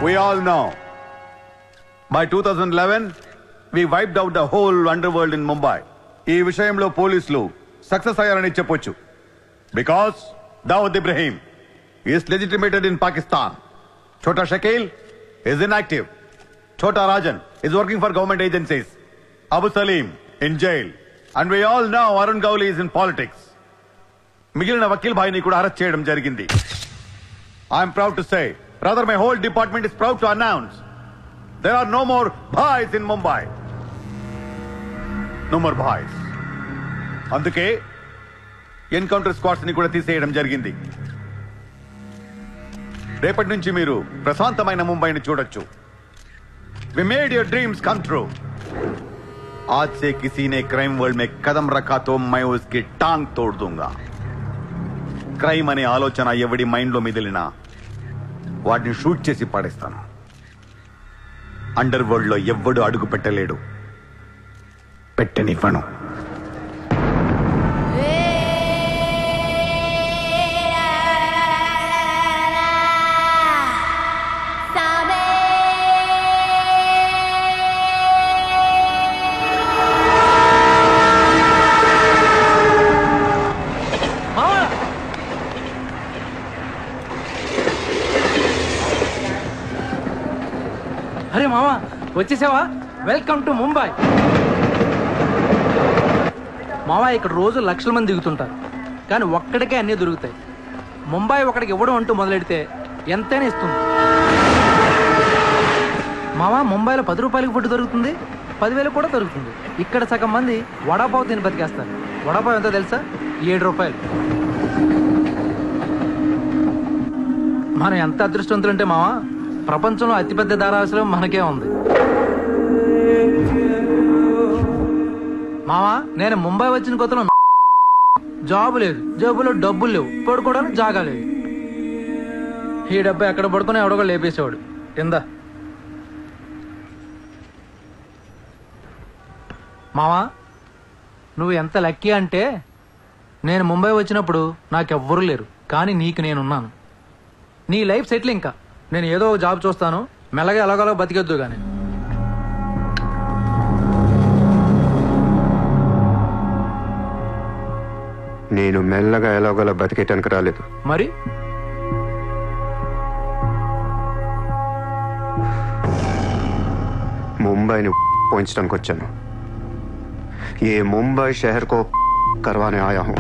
We all know. By 2011, we wiped out the whole underworld in Mumbai. ఈ విషయంలో పోలీసులు success అయ్యారని చెప్పొచ్చు. Because Dawood Ibrahim is legitimated in Pakistan. Chota Shakil is inactive. Chota Rajan is working for government agencies. Abu Salim in jail. And we all know Arun Gowli is in politics. మిగిలిన వకీల్ భాయ్ని కూడా arrest చేయడం జరిగింది. I'm proud to say, rather my whole department is proud to announce, there are no more bhais in Mumbai. No more bhais. అందుకే encounter squads ని కూడా తీసేయడం జరిగింది. రేపటి నుంచి మీరు ప్రశాంతమైన ముంబైని చూడొచ్చు. We made your dreams come true. आज से किसी ने क्राइम वर्ल्ड में कदम रखा तो मैं उसकी टांग तोड़ दूंगा. క్రైమ్ అనే ఆలోచన ఎవడి మైండ్ లో మిదిలినా వాటిని షూట్ చేసి పడేస్తాను. అండర్ వరల్డ్ లో ఎవ్వడు అడుగు పెట్టలేడు, పెట్టనివ్వను. అరే మామా వచ్చేసావా? Welcome to Mumbai. మావా ఇక్కడ రోజు లక్షల మంది దిగుతుంటారు, కానీ ఒక్కడికే అన్నీ దొరుకుతాయి. ముంబై ఒకడికి ఇవ్వడం అంటూ మొదలెడితే ఎంతైనా ఇస్తుంది. మావా ముంబైలో 10 రూపాయలకి ఫుడ్ దొరుకుతుంది, 10,000 కూడా దొరుకుతుంది. ఇక్కడ సగం మంది వడాపావు తిని బతికేస్తారు. వడాపావు ఎంతో తెలుసా? 7 రూపాయలు. మనం ఎంత అదృష్టవంతులంటే మావా, ప్రపంచంలో అతిపెద్ద ధారావాసం మనకే ఉంది. మావా నేను ముంబై వచ్చిన కొత్తలో జాబు లేదు, జేబులో డబ్బులు లేవు, పడుకోవడానికి జాగా లేదు. ఈ డబ్బా ఎక్కడ పడుకుని ఎవడో లేపేసేవాడు. కింద మావా నువ్వు ఎంత లక్కీ అంటే, నేను ముంబై వచ్చినప్పుడు నాకెవ్వరూ లేరు, కానీ నీకు నేనున్నాను. నీ లైఫ్ సెటిల్. ఇంకా నేను ఏదో జాబ్ చూస్తాను, మెల్లగా ఎలాగోలా బతికొద్దు. కానీ నేను మెల్లగా ఎలాగోలా బతికేటానికి రాలేదు. మరి ముంబైని పోయించడానికి వచ్చాను. ఏ ముంబై షహర్ కో करवाने आया हूँ.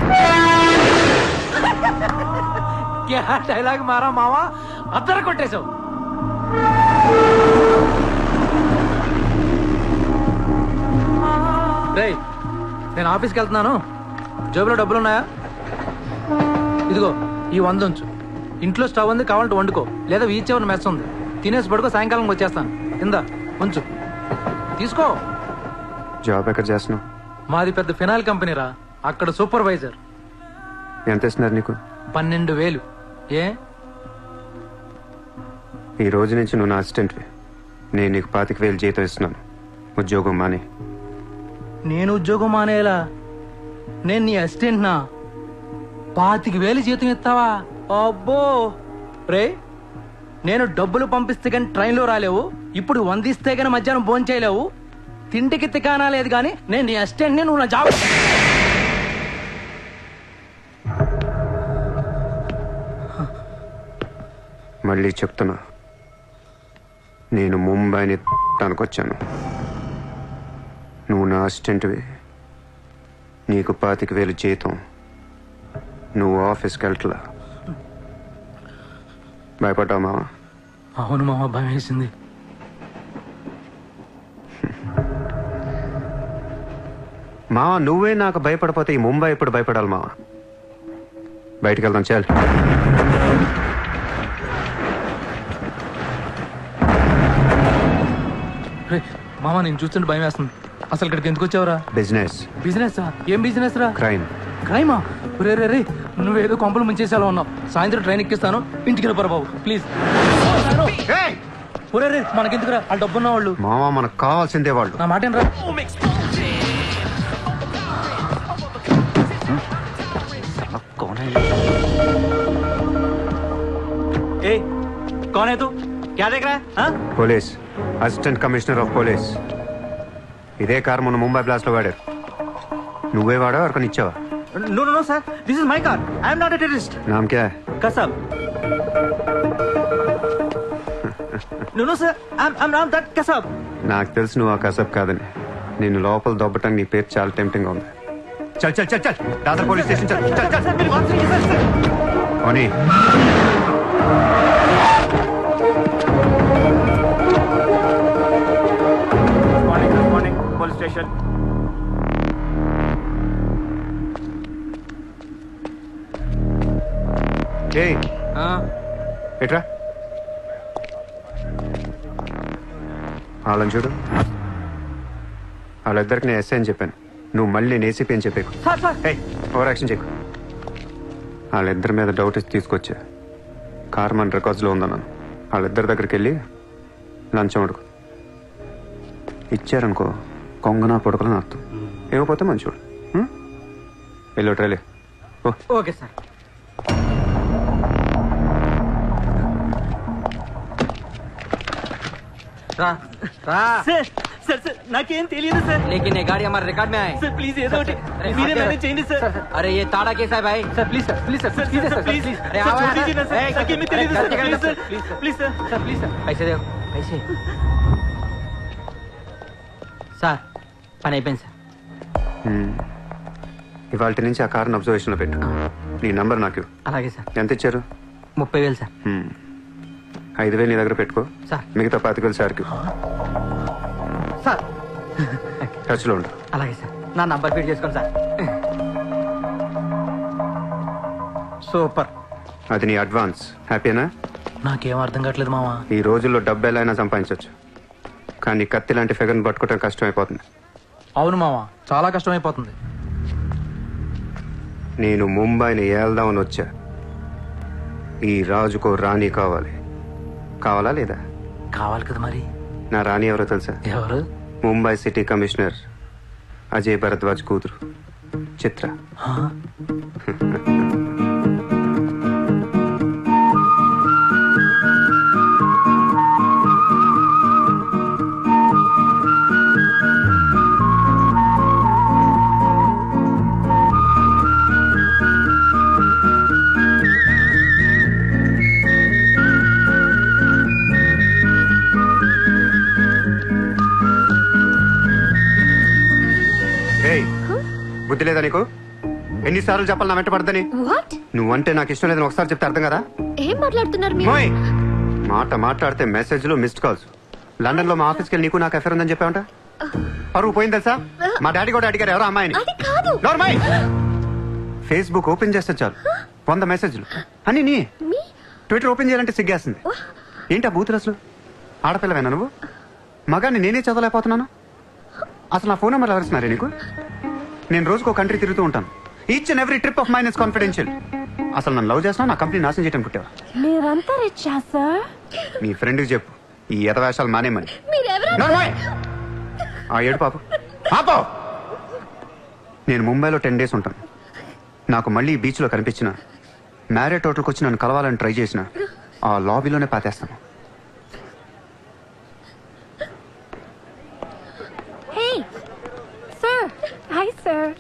क्या डायलॉग मारा मावा, अदर కొట్టేశావు. రేయ్ నేను ఆఫీస్కి వెళ్తున్నాను, జేబులో డబ్బులు ఉన్నాయా? ఇదిగో ఈ 100 ఉంచు. ఇంట్లో స్టవ్ ఉంది, కావాలంటే వండుకో, లేదా వీచేవన్న మెస్ ఉంది, తినేసి పడుకో, సాయంకాలం వచ్చేస్తాను. ఇందా ఉంచు, తీసుకో. జాబ్ ఎక్కడ చేస్తున్నావు? మాది పెద్ద ఫినాయిల్ కంపెనీ రా, అక్కడ సూపర్వైజర్. ఎంత ఇస్తున్నారు నీకు? 12,000. ఏ ఈ రోజు నుంచి నువ్వు నా అసిస్టెంట్వి. నేను నీకు 25,000 జీతం ఇస్తున్నాను. ఉద్యోగం మాని. నేను ఉద్యోగం మానేలా? నేను నీ అసిస్టెంట్నా? 25,000 జీతం ఇస్తావా? అబ్బో రే, నేను డబ్బులు పంపిస్తే కానీ ట్రైన్లో రాలేవు, ఇప్పుడు 100 ఇస్తే కానీ మధ్యాహ్నం భోజనం చేయలేవు, తిండికి తికానా లేదు. కానీ నేను నీ అసిస్టెంట్ని, నువ్వు నా జాబ్. మళ్ళీ చెప్తున్నా, నేను ముంబైని తనకొచ్చాను. నువ్వు నా అసిస్టెంట్వి, నీకు 25,000 జీతం, నువ్వు ఆఫీస్కి వెళ్ళట్లా. భయపడ్డావు మావా? అవును మామ, భయం వేసింది. మావా నువ్వే నాకు భయపడిపోతే ఈ ముంబై ఎప్పుడు భయపడాలి మావా? బయటికి వెళ్దాం చాలు. మామ నేను చూస్తుంటే భయం వేస్తుంది. అసలు ఇక్కడికి ఎందుకు వచ్చావురా? బిజినెస్. బిజినెస్? ఏం బిజినెస్ రా? క్రైమ్. క్రైమా? రే రే రే, నువ్వేదో కొంపలు ముంచేసేలా ఉన్నావు. సాయంత్రం ట్రైన్ ఎక్కిస్తాను, ఇంటికి వెళ్ళిపోరా బాబు ప్లీజ్. ఒరే రే, మనకెందుకురా, వాళ్ళు డబ్బున్న వాళ్ళు. మావా మనకు కావాల్సిందే వాళ్ళు. నా మాట రా. ए, कौन है तू? क्या देख रहा है हाँ? Police assistant commissioner of police. ఇదే కార్ మొన్న ముంబై బ్లాస్ట్ లో వాడారు. నువ్వే వాడా ఎవరికని ఇచ్చావా? No no no sir, this is my car. I am not a terrorist. నామ్ క్యా high? Kasab. No no sir, I'm not that Kasab. నాకు తెలుసు నువ్వు ఆ కసబ్ కాదని. నిన్ను లోపల దొబ్బటానికి నీ పేరు చాలా టెంప్టింగ్ ఉంది. చల్ చల్ చల్ చల్ దాదర్ పోలీస్ స్టేషన్ చల్ చల్ చల్. Sir, मेरी बात सुनिए सर. ఓనీ Morning, police station. ఏయ్ ఎట్రా వాళ్ళని చూడు. వాళ్ళిద్దరికి నేను ఎస్ఐ అని చెప్పాను. నువ్వు మళ్ళీ నేను ఏసీపీ అని చెప్పేకు. Sir, sir. ఏయ్ ఓవర్ యాక్షన్ చెక్కు. వాళ్ళిద్దరి మీద డౌట్ ఇచ్చి తీసుకొచ్చా. కార్ మన రికార్డ్స్లో ఉందన్నాను. వాళ్ళిద్దరి దగ్గరికి వెళ్ళి లంచం అడుగు. ఇచ్చారనుకో కొంగనా పొడకలని అర్థం. ఏమైపోతే మంచోడు. వెళ్ళో ట్రైలే ఓ. Okay sir. రా రా సార్ సార్ సార్ నాకేం తెలియదు సార్. लेकिन ये गाड़ी हमारे रिकॉर्ड में आए. సార్ ప్లీజ్ ఏదో ఒకటి अरे మీరే हाथ మేనేజ్ చేయండి సార్. अरे ये ताड़ा कैसा है भाई? Sir please sir please sir sir please sir sir please please. Sir छोड़ दीजिए ना सर. నాకేమీ తెలియదు sir. Please sir please sir. Sir please sir पैसे दो पैसे. సార్ పని అయిపోయింది సార్. ఇవాళ నుంచి ఆ కార్ని అబ్జర్వేషన్లో పెట్టు. నీ నంబర్ నాకు ఇవ్వు. అలాగే సార్. ఎంత ఇచ్చారు? 30,000 సార్. 5,000 నీ దగ్గర పెట్టుకో. సార్. మిగతా 25,000 సార్కి సార్ టచ్లో ఉండు. అలాగే సార్. నా నంబర్ ఫీడ్ చేసుకోండి సార్. సూపర్. అది నీ అడ్వాన్స్. హ్యాపీనా? నాకేం అర్థం కావట్లేదు మావా. ఈ రోజుల్లో డబ్బు ఎలా అయినా సంపాదించవచ్చు, కానీ కత్తి లాంటి ఫిగర్ని పట్టుకోవడం కష్టమైపోతుంది. అవును మావా, చాలా కష్టమైపోతుంది. నేను ముంబైని ఏల్దామని వచ్చా. ఈ రాజుకో రాణి కావాలి. కావాలా లేదా? కావాలి కదా మరి. నా రాణి ఎవరో తెలుసా? ఎవరు? ముంబై సిటీ కమిషనర్ అజయ్ భరద్వాజ్ కూతురు చిత్ర. బుద్ధి లేదా నీకు? ఎన్నిసార్లు చెప్పాలి నా వెంట పడదని? వాట్? నువ్వంటే నాకు ఇష్టం లేదని ఒకసారి చెప్తే అర్థం కదా? ఏం మాట్లాడుతున్నారు మీరు? మోయ్! మాట్లాడితే మెసేజ్లు మిస్డ్ కాల్స్. లండన్ లో మా ఆఫీస్కి వెళ్ళి నీకు నాకు అఫేర్ ఉందని చెప్పావంట. పరువు పోయింది తెలుసా? మా డాడీ కూడా అడిగారు ఎవరో అమ్మాయిని. అది కాదు. నోర్మై! ఫేస్బుక్ ఓపెన్ చేస్తే చాలు 100 మెసేజ్లు అని నీ. ట్విట్టర్ ఓపెన్ చేయాలంటే సిగ్గేస్తుంది. ఏంటి ఆ బూతులు అసలు? ఆడపిల్లవేనా నువ్వు? మగాన్ని నేనే చదవలేకపోతున్నాను. అసలు నా ఫోన్ నెంబర్ ఎవరిస్తున్నారే నీకు? నేను రోజుకో కంట్రీ తిరుగుతూ ఉంటాను. Each and every trip of mine is confidential. అసలు నన్ను లవ్ చేస్తున్నా, నా కంపెనీ నాశనం చేయడం పుట్టావా? మీరంతా రిచ్చా సార్? మీ ఫ్రెండ్కి చెప్పు ఈ ఎదవేషాలు మానేమని. మీరెవరు? నోర్మై! ఆ ఏడు పాప పాపో. నేను ముంబైలో 10 days ఉంటాను. నాకు మళ్ళీ ఈ బీచ్లో కనిపించిన, మ్యారేట్ హోటల్కి వచ్చి నన్ను కలవాలని ట్రై చేసిన, ఆ లాబీలోనే పాతేస్తాను. Hey sir. Hi sir.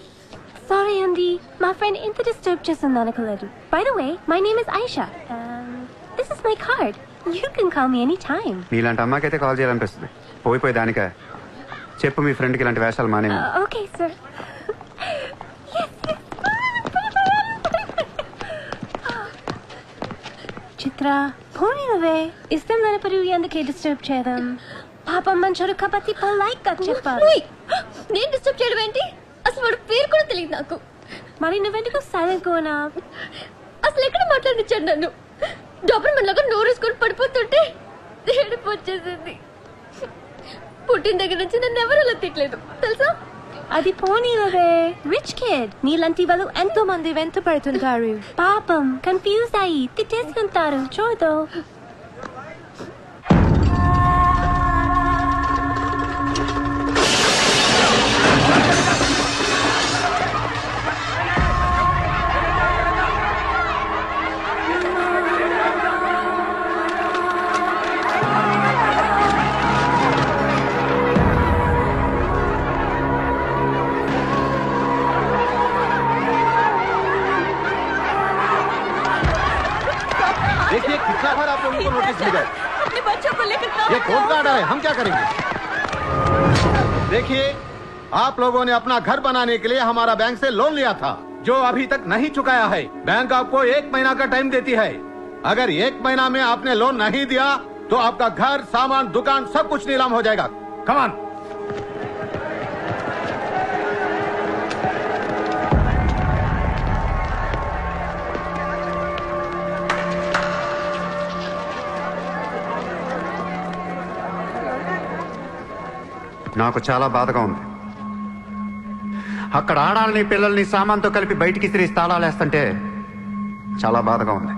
Sorry అండి, మా ఫ్రెండ్ ఇంత డిస్టర్బ్ చేస్తుంది అనుకోలేదు. By the way, my name is Aisha. This is my card. You can call me any time. నీలాంటి అమ్మాయికైతే కాల్ చేయాలనిపిస్తుంది. పోయిపోయి దానికా? చెప్పు మీ ఫ్రెండ్కి ఇలాంటి వేషాలు మానేమని. Okay sir. చిత్ర పోనీవే. ఇష్టం లేనప్పుడు ఎందుకే డిస్టర్బ్ చేయడం? పాపం మంచోడు కాబట్టి పొలైట్ గా చెప్పాలి. నేను డిస్టర్బ్ చేయడం ఏంటి? అసలు వాడు పేరు కూడా తెలియదు నాకు. మరి నువ్వెందుకు సైలెంట్ కోనా? అసలు ఎక్కడ మాట్లాడించాడు నన్ను? డాబర్మన్ లాగా నోరేసుకొని పడిపోతుంటే ఏడుపు వచ్చేసింది. పుట్టిన దగ్గర నుంచి నన్ను ఎవరు అలా తిట్టలేదు తెలుసా? అది పోనీవే. రిచ్ కిడ్ నీలాంటి వాళ్ళు ఎంతో మంది వెంట పడుతుంటారు. పాపం కన్ఫ్యూజ్ అయ్యి తిట్టేసుకుంటారు. చూడు. केस लिखा है? अपने बच्चों को लेकर ये कोर्ट का ऑर्डर है, हम क्या करेंगे? देखिए, आप लोगों ने अपना घर बनाने के लिए हमारा बैंक से लोन लिया था, जो अभी तक नहीं चुकाया है। बैंक आपको 1 महीना का टाइम देती है। अगर 1 महीना में आपने लोन नहीं दिया तो आपका घर, सामान, दुकान सब कुछ नीलाम हो जाएगा। Come on. నాకు చాలా బాధగా ఉంది. అక్కడ ఆడాలని పిల్లల్ని సామాన్తో కలిపి బయటికి తిరిగి తాళాలేస్తుంటే చాలా బాధగా ఉంది.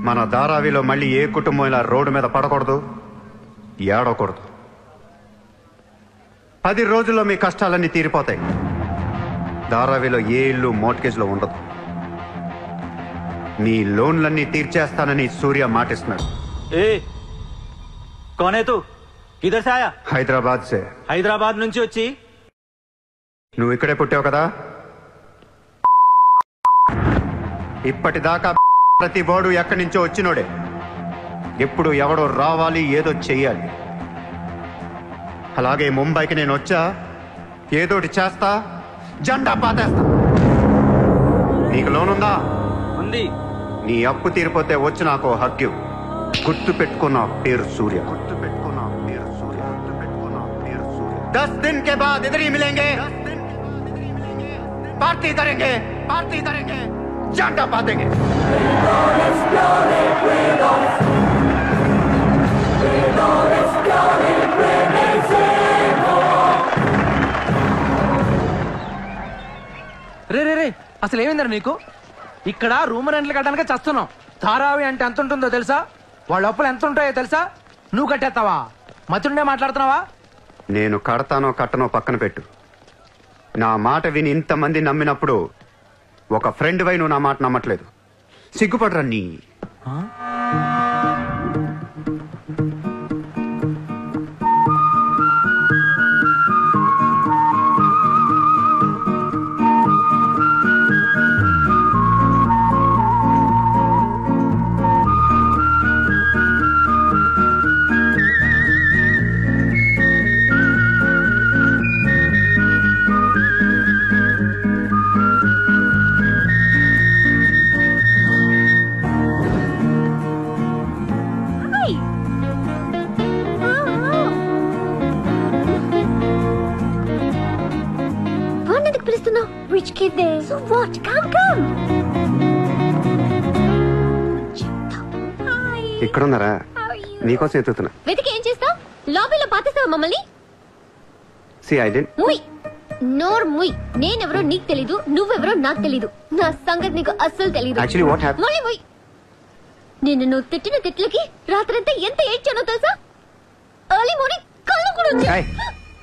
మన ధారావిలో మళ్ళీ ఏ కుటుంబం ఇలా రోడ్డు మీద పడకూడదు, ఏడవకూడదు. 10 రోజుల్లో మీ కష్టాలన్నీ తీరిపోతాయి. ధారావిలో ఏ ఇల్లు మోర్ట్గేజ్లో ఉండదు. మీ లోన్లన్నీ తీర్చేస్తానని సూర్య మాటిస్తున్నాడు. ఏ కౌన్ హై తూ? కిధర్ సే ఆయా? హైదరాబాద్ సే. హైదరాబాద్ నుంచి వచ్చి నువ్వు ఇక్కడే పుట్టావు కదా. ఇప్పటిదాకా ప్రతి వాడు ఎక్కడి నుంచో వచ్చినోడే. ఎప్పుడు ఎవడో రావాలి, ఏదో చెయ్యాలి. అలాగే ముంబైకి నేను వచ్చా, ఏదోటి చేస్తా, జెండా పాతేస్తా. నీకు లోన్ ఉందా? ఉంది. నీ అప్పు తీరిపోతే వచ్చి నాకు హక్కు. గుర్తు పెట్టుకున్న పేరు సూర్య. గుర్తు పెట్టుకున్న పేరు సూర్య. గుర్తు పెట్టుకున్న పేరు సూర్య. 10 दिन के बाद इधर ही मिलेंगे. पार्टी करेंगे, पार्टी करेंगे, झंडा पातेंगे. రే రే రే అసలు ఏమైందిరా నీకు? ఇక్కడ రూమ్ రెంట్లు కట్టడానికి చస్తున్నాం. ధారావి అంటే ఎంత ఉంటుందో తెలుసా? వాళ్ళ అప్పులు ఎంత ఉంటాయో తెలుసా? నువ్వు కట్టేస్తావా? మతుండే మాట్లాడుతున్నావా? నేను కడతానో కట్టనో పక్కన పెట్టు. నా మాట విని ఇంతమంది నమ్మినప్పుడు ఒక ఫ్రెండ్ వై నువ్వు నా మాట నమ్మట్లేదు. సిగ్గుపడరా నీ. Rich kid there. So what? Come. Hi. ఇక్కడున్నారా? How are you? నీకోసం ఎత్తుతున్నా. వెతికి ఏం చేస్తావు? లాబీలో పాతేస్తావా మమ్మల్ని? See, I didn't. ముయ్ నోర్ ముయ్. నేనెవరో నీకు తెలీదు, నువ్వెవరో నాకు తెలీదు. నా సంగతి నీకు అస్సలు తెలీదు. Actually, what happened? ముయ్ ముయ్. నువ్వు తిట్టిన తిట్లకి రాత్రంతా ఎంత ఏడ్చానో తెలుసా? ఎర్లీ మార్నింగ్ కళ్ళు కూడా వచ్చాయి. ఏయ్,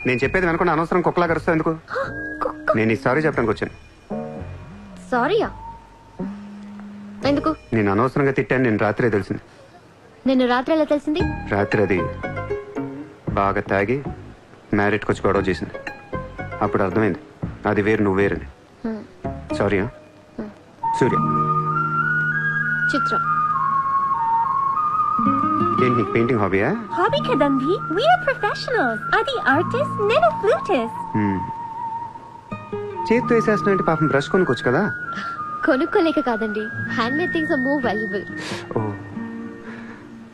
నేను చెప్పేది వెనకుండా అనవసరం కుక్కలా కరుస్తావు ఎందుకు? నేను ఈ సారీ చెప్పడానికి వచ్చాను. సారీయా? ఎందుకు? నేను అనవసరంగా తిట్టాను. నేను రాత్రే తెలిసింది. నేను రాత్రి ఎలా తెలిసింది? రాత్రి అది బాగా తాగి మ్యారేట్కి వచ్చి గొడవ చేసింది. అప్పుడు అర్థమైంది అది వేరు, నువ్వు వేరని. సారీ. సూర్య. చిత్ర. ఏంటి నీకు painting హాబీయా? Hobby kadandi. We are professionals. Adi artist, nenu flutist. చేతితో వేసేస్తున్నా పాపం బ్రష్ కొనుక్కోవచ్చు కదా. కొనుక్కోలేక కాదండి, hand made things are more valuable. Oh,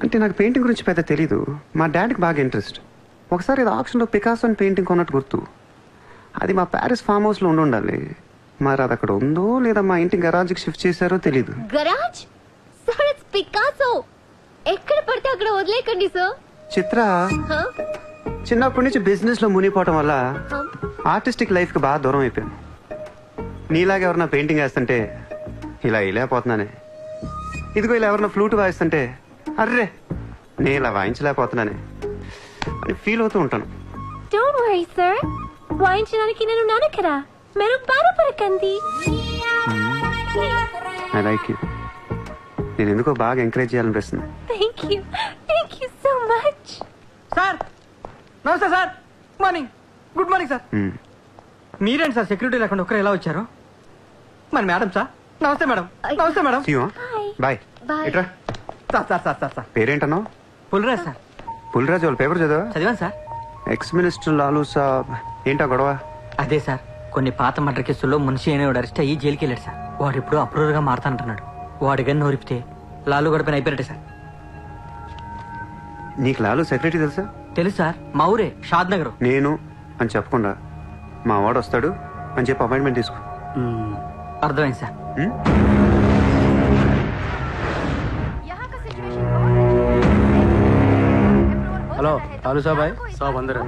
అంటే నాకు పెయింటింగ్ గురించి పెద్ద తెలీదు. మా డాడీకి బాగా ఇంట్రెస్ట్. ఒకసారి ఇది ఆప్షన్లో పికాసో అని పెయింటింగ్ కొన్నట్టు గుర్తు. అది మా ప్యారిస్ ఫామ్ హౌస్లో ఉండాలి. మరి అది అక్కడ ఉందో లేదా మా ఇంటి గరాజ్కి షిఫ్ట్ చేశారో తెలీదు. గరాజ్? Sir, it's Picasso. ఎక్కడ పడితే అక్కడ వదిలేకండి సార్. చిత్ర చిన్నప్పటి నుంచి బిజినెస్ లో మునిగిపోవటం వల్ల ఆర్టిస్టిక్ లైఫ్ కి బాగా దూరం అయిపోయాను. నీలాగా ఎవరన్నా పెయింటింగ్ వేస్తుంటే ఇలా వేయలేకపోతున్నానే. ఇదిగో ఇలా ఎవరన్నా ఫ్లూట్ వాయిస్తుంటే అర్రే నేను ఇలా వాయించలేకపోతున్నానే అని ఫీల్ అవుతూ ఉంటాను. Don't worry, sir. వాయించడానికి నేను ఉన్నాను కదా. మీరు బాధపడకండి. I like you. నేను ఎందుకో బాగా ఎంకరేజ్ చేయాలనిపిస్తుంది. Thank you. Thank you so much. Sir నమస్తే sir. Morning. Good morning sir. మీరేంటి సార్ సెక్యూరిటీ లేకుండా ఒక్కరు ఎలా వచ్చారు? మరి మేడం సార్. నమస్తే మేడం. నమస్తే madam. See you, huh? Hi. Bye. Bye. ఇట్రా. సార్ పేరేంటన్నావు? పుల్రాజ్ సార్. పుల్రాజు వాళ్ళ పేపర్ చదివా? చదివాను sir. Ex minister Lalu saab ఏంటా గొడవ? అదే సార్, కొన్ని పాత మర్డర్ కేసుల్లో మున్షి అనేవాడు అరెస్ట్ అయ్యి జైలుకి వెళ్ళాడు సార్. వాడు ఇప్పుడు అప్రూవర్ గా మారుతానంటున్నాడు. వాడి గన్ను నోరిపితే లాలు గడపని అయిపోయినట్టే సార్. నీకు లాలూ సెక్రటరీ తెలుసా? తెలుసు సార్, మా ఊరే షాద్ నగర్. నేను అని చెప్పకుండా మా వాడు వస్తాడు అని చెప్పి అపాయింట్మెంట్ తీసుకో. అర్థమైంది సార్. हेलो लालू साहब आए? सब अंदर है।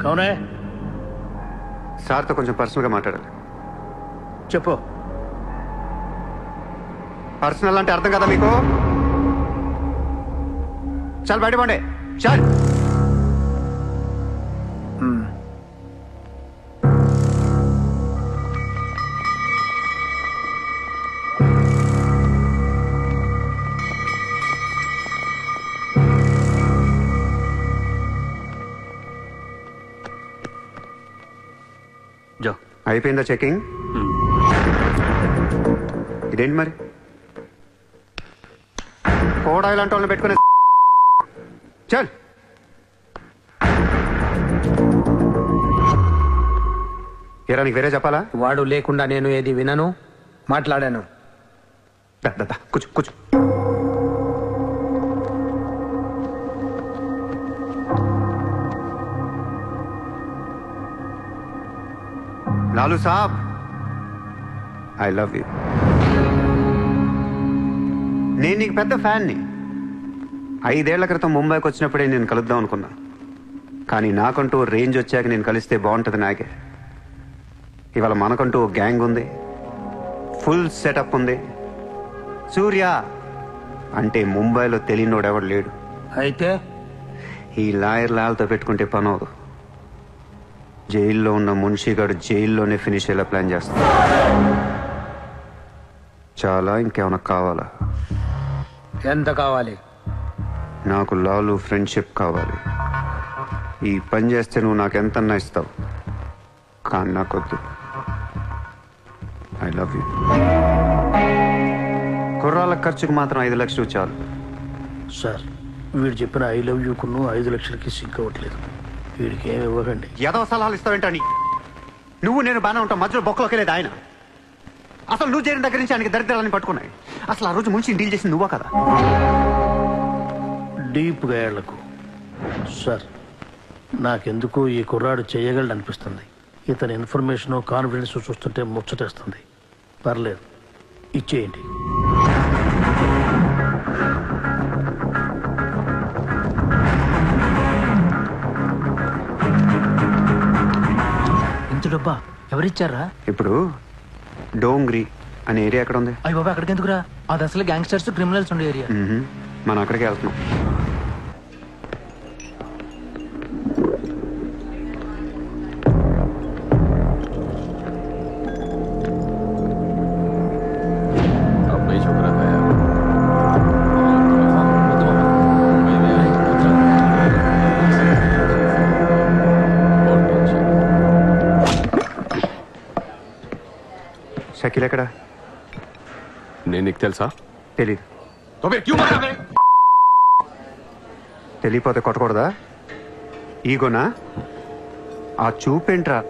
कौन है? సార్తో కొంచెం పర్సనల్గా మాట్లాడాలి. చెప్పు. పర్సనల్ అంటే అర్థం కదా మీకు? చాలు బయట పండే చాలు. जाओ। అయిపోయిందా చెకింగ్? ఇదేంటి మరి కోడా ఇలాంటి వాళ్ళని పెట్టుకునే? చల్. ఏరా నీకు వేరే చెప్పాలా? వాడు లేకుండా నేను ఏది వినను, మాట్లాడాను. కూర్చో కూర్చో. లాలూ సాబ్, ఐ లవ్ యూ. నేను నీకు పెద్ద ఫ్యాన్ని. 5 ఏళ్ల క్రితం ముంబైకి వచ్చినప్పుడే నేను కలుద్దాం అనుకున్నా. కానీ నాకంటూ రేంజ్ వచ్చాక నేను కలిస్తే బాగుంటుంది నాకే. ఇవాళ మనకంటూ ఒక గ్యాంగ్ ఉంది, ఫుల్ సెటప్ ఉంది. సూర్య అంటే ముంబైలో తెలియనోడెవడు లేడు. అయితే ఈ లాయర్ లాల్తో పెట్టుకుంటే పని అవదు. జైల్లో ఉన్న మున్షిగాడు జైల్లోనే ఫినిష్ అయ్యేలా ప్లాన్ చేస్తాడు. చాలా ఇంకేమైనా కావాలా? ఎంత కావాలి? నాకు లాలు ఫ్రెండ్షిప్ కావాలి. ఈ పని చేస్తే నువ్వు నాకు ఎంతన్నా ఇస్తావు, కానీ నాకొద్దు. I love you. కుర్రాళ్ళ ఖర్చుకు మాత్రం 5 లక్షలు చాలు. సార్, వీడు చెప్పిన ఐ లవ్ యూ కున్ను 5 లక్షలకి సింక్ అవ్వట్లేదు. వీడికి ఏమి ఇవ్వకండి. ఏదో సలహాలు ఇస్తావేంటని? నువ్వు నేను బాగానే ఉంటాం, మధ్యలో బొక్కలోకి లేదు ఆయన. అసలు నువ్వు చేరిన దగ్గర నుంచి ఆయనకి దరిద్రాలని పట్టుకున్నాయి. అసలు ఆ రోజు ముంచి డీల్ చేసింది నువ్వా కదా? డీప్గా ఏళ్లకు సార్, నాకెందుకు ఈ కుర్రాడు చేయగలడు అనిపిస్తుంది. ఇతని ఇన్ఫర్మేషన్ కాన్ఫిడెన్స్ చూస్తుంటే ముచ్చటేస్తుంది. పర్లేదు, ఇచ్చేయండి. ఇంత డబ్బా ఎవరిచ్చారా? ఇప్పుడు డోంగ్రీ అనే ఏరియా ఎక్కడ ఉంది? అయ్యి బాబా, అక్కడికి ఎందుకురా? అది అసలు గ్యాంగ్స్టర్స్ క్రిమినల్స్ ఉండే ఏరియా. మనం అక్కడికి వెళ్తున్నాం. షకీల్ ఎక్కడ? నేను నీకు తెలుసా? తెలీదు. తెలియపోతే కొట్టకూడదా? ఈగోనా? ఆ చూపేంట్రా?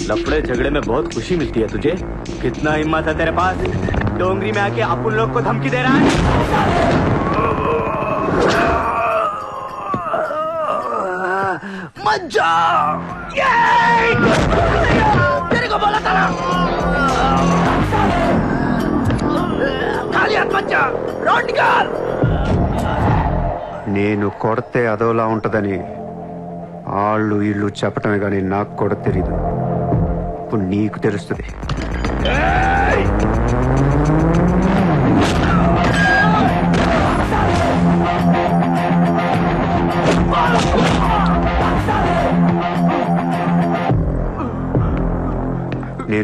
लफड़े झगड़े में बहुत खुशी मिलती है तुझे। कितना हिम्मत है तेरे पास, डोंगरी में आके अपन लोग को धमकी दे रहा है। मत जा, तेरे को बोला था ना, खाली हाथ मत जा, रोड निकाल। నేను కొడితే అదోలా ఉంటదని వాళ్ళు ఇల్లు చెప్పటమే కానీ నాకు కూడా తెలీదు. ఇప్పుడు నీకు తెలుస్తుంది. నేను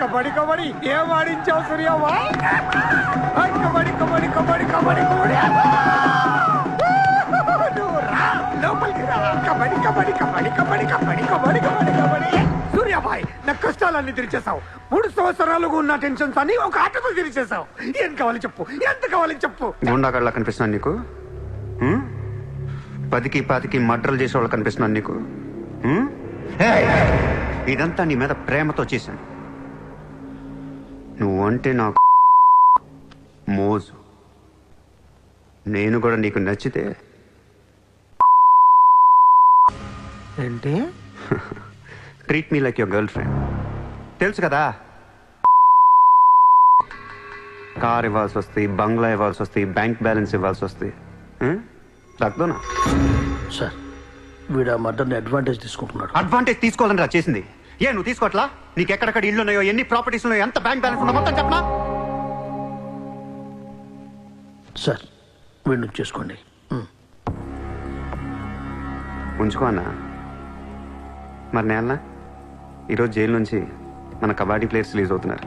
కబడ్డీ కబడ్డీ ఏం ఆడించావు సూర్యవా? కబడ్డీ కబడ్డీ కబడ్డీ కబడ్డీ కబడ్డీ లోపలికి రా. కబడ్డీ కబడ్డీ కబడ్డీ కబడ్డీ కబడ్డీ కబడ్డీ కబడ్డీ కబడ్డీ. సూర్యాబాయ్ నా కష్టాలన్నీ తీర్చేసావు. 3 సంవత్సరాలుగా ఉన్న టెన్షన్స్ అన్ని ఒక ఆటతో తీర్చేసావు. ఏం కావాలి చెప్పు, ఎంత కావాలి చెప్పు. గుండాగడ్లా కనిపిస్తున్నాను నీకు? 10కి 20కి మర్డర్లు చేసేవాళ్ళు కనిపిస్తున్నాను నీకు? ఇదంతా నీ మీద ప్రేమతో చేశాను. నువ్వంటే నాకు మోజు. నేను కూడా నీకు నచ్చితే ఏంటి? Treat me like your girl friend. తెలుసు కదా, కార్ ఇవ్వాల్సి వస్తాయి, బంగ్లా ఇవ్వాల్సి వస్తాయి, బ్యాంక్ బ్యాలెన్స్ ఇవ్వాల్సి వస్తాయి. రక్దోనా సార్, వీడు ఆ మర్డర్ని అడ్వాంటేజ్ తీసుకుంటున్నాడు. అడ్వాంటేజ్ తీసుకోవాలని రా చేసింది. నువ్వు తీసుకోవట్లా? నీకు ఎక్కడెక్కడ ఇల్లు ఉన్నాయో, ఎన్ని ప్రాపర్టీస్ ఉన్నాయో, ఎంత బ్యాంక్ బ్యాలెన్స్ ఉందో మొత్తం చెప్పనా? సార్, వీడిని చేసుకోండి. ఉంచుకో అన్నా. మరి నేనా ఈరోజు జైలు నుంచి మన కబడ్డీ ప్లేయర్స్ రిలీజ్ అవుతున్నారు.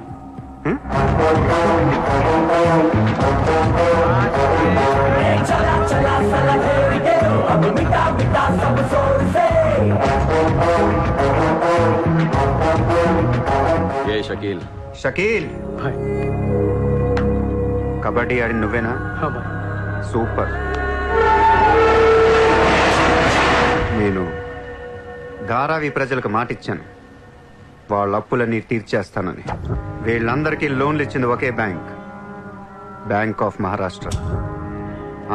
షకీల్ షకీల్, కబడ్డీ ఆడి నువ్వేనా? సూపర్. నేను ధారావి ప్రజలకు మాట ఇచ్చాను, వాళ్ళ అప్పులన్నీ తీర్చేస్తానని. వీళ్ళందరికీ లోన్లు ఇచ్చింది ఒకే బ్యాంక్, బ్యాంక్ ఆఫ్ మహారాష్ట్ర.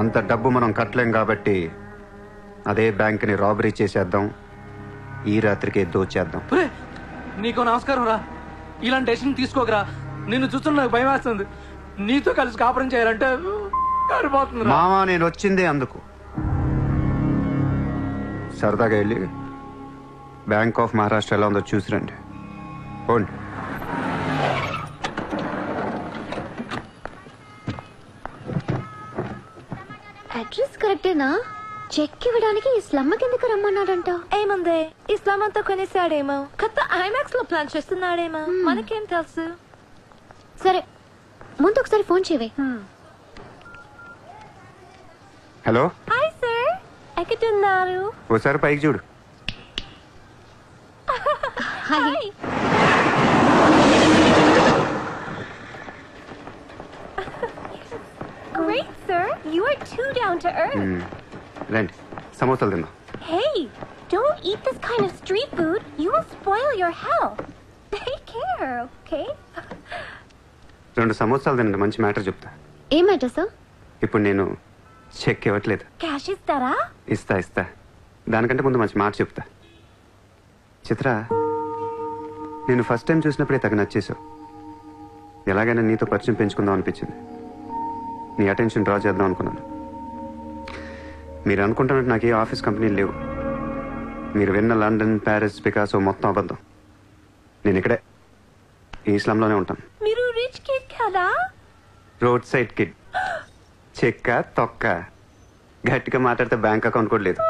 అంత డబ్బు మనం కట్టలేం కాబట్టి అదే బ్యాంక్ని రాబరీ చేసేద్దాం, ఈ రాత్రికే దోచేద్దాం. నీకు నమస్కారం రా. ఇలాంటి డెసిషన్ తీసుకోకరా. నిన్ను చూస్తున్న నాకు భయం వేస్తుంది. నీతో కలిసి కాపురం చేయాలంటే మామా, నేను వచ్చిందే అందుకు. సరదాగా వెళ్ళి బ్యాంక్ ఆఫ్ మహారాష్ట్ర ఎలా ఉందో చూసిరండి. పోండి. అడ్రస్ కరెక్టేనా? చెక్ ఇవ్వడానికి ఈ స్లమ్ కిందకి రమ్మన్నాడంట. ఏముంది, ఇస్లాం అంతా కొనేసాడేమో, కొత్త ఐమాక్స్ లో ప్లాన్ చేస్తున్నాడేమో, మనకేం తెలుసు. సరే, ముందు ఒకసారి ఫోన్ చేయవే. హలో. హాయ్ సార్, ఎక్కడున్నారు? ఓసారి పైకి చూడు. Hi. Great sir, you are too down to earth. రండి, సమోసాలు తిందాం. Hey, don't eat this kind of street food. You will spoil your health. Take care, okay? 2 సమోసాలు తినండి, మంచి మ్యాటర్ చెప్తా. ఏం మ్యాటర్ సార్? ఇప్పుడు నేను చెక్ ఇవ్వట్లేదు. Cash ఇస్తారా? ఇస్తా. దానికంటే ముందు మంచి మాట చెప్తా. చిత్ర, నేను ఫస్ట్ టైం చూసినప్పుడే తగ్గ నచ్చేసావు. ఎలాగైనా నీతో పరిచయం పెంచుకుందాం అనిపించింది. నీ అటెన్షన్ డ్రా చేద్దాం అనుకున్నాను. మీరు అనుకుంటున్నట్టు నాకు ఏ ఆఫీస్ కంపెనీలు లేవు. మీరు విన్న లండన్, ప్యారిస్, పికాసో మొత్తం అబద్ధం. నేను ఇక్కడే ఈ ఇస్లాంలోనే ఉంటాను. మీరు రిచ్ కిడ్ కదా? Road side kid. చెక్క తొక్క. గట్టిగా మాట్లాడితే బ్యాంక్ అకౌంట్ కూడా లేదు.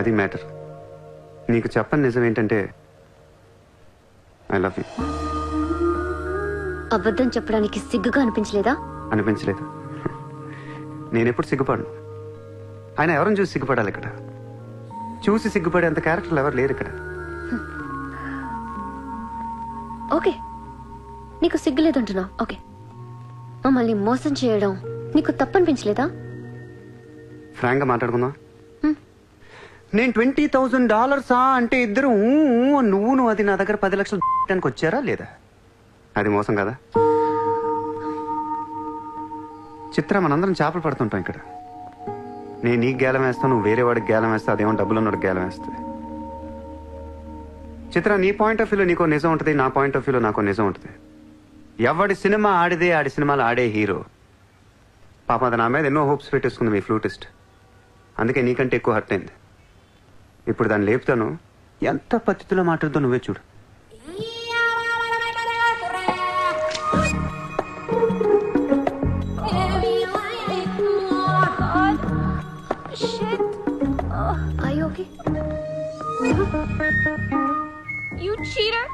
అది మ్యాటర్. నీకు చెప్పని నిజం ఏంటంటే ఐ లవ్ యూ. అబద్ధం చెప్పడానికి సిగ్గుగా అనిపించలేదా? అనిపించలేదు. నేనెప్పుడు సిగ్గుపడను. ఆయన ఎవరిని చూసి సిగ్గుపడాలి? ఇక్కడ చూసి సిగ్గుపడే అంత క్యారెక్టర్లు ఎవరు లేరు ఇక్కడ. ఓకే, నీకు సిగ్గు లేదంటున్నావు. ఓకే, మమ్మల్ని మోసం చేయడం నీకు తప్పనిపించలేదా? ఫ్రాంక్గా మాట్లాడుకుందాం. నేను $20,000 అంటే ఇద్దరు నువ్వు అది నా దగ్గర 10 లక్షలు వచ్చారా లేదా? అది మోసం కదా? చిత్ర, మనందరం చేపలు పడుతుంటాం ఇక్కడ. నేను నీకు గేలం వేస్తాను, నువ్వు వేరే వాడికి గేలం వేస్తా, అదేమో డబ్బులు ఉన్నవాడికి గేలం వేస్తుంది. చిత్ర, నీ పాయింట్ ఆఫ్ వ్యూలో నీకో నిజం ఉంటుంది, నా పాయింట్ ఆఫ్ వ్యూలో నాకో నిజం ఉంటుంది. ఎవడి సినిమా ఆడిదే ఆడి సినిమాలు ఆడే హీరో. పాపం అది నా మీద ఎన్నో హోప్స్ పెట్టేసుకుంది మీ ఫ్లూటిస్ట్. అందుకే నీకంటే ఎక్కువ హర్ట్ అయింది. ఇప్పుడు దాన్ని లేపుతాను, ఎంత పద్ధతిలో మాట్లాడుతో నువ్వే చూడు. Are you okay? You cheater!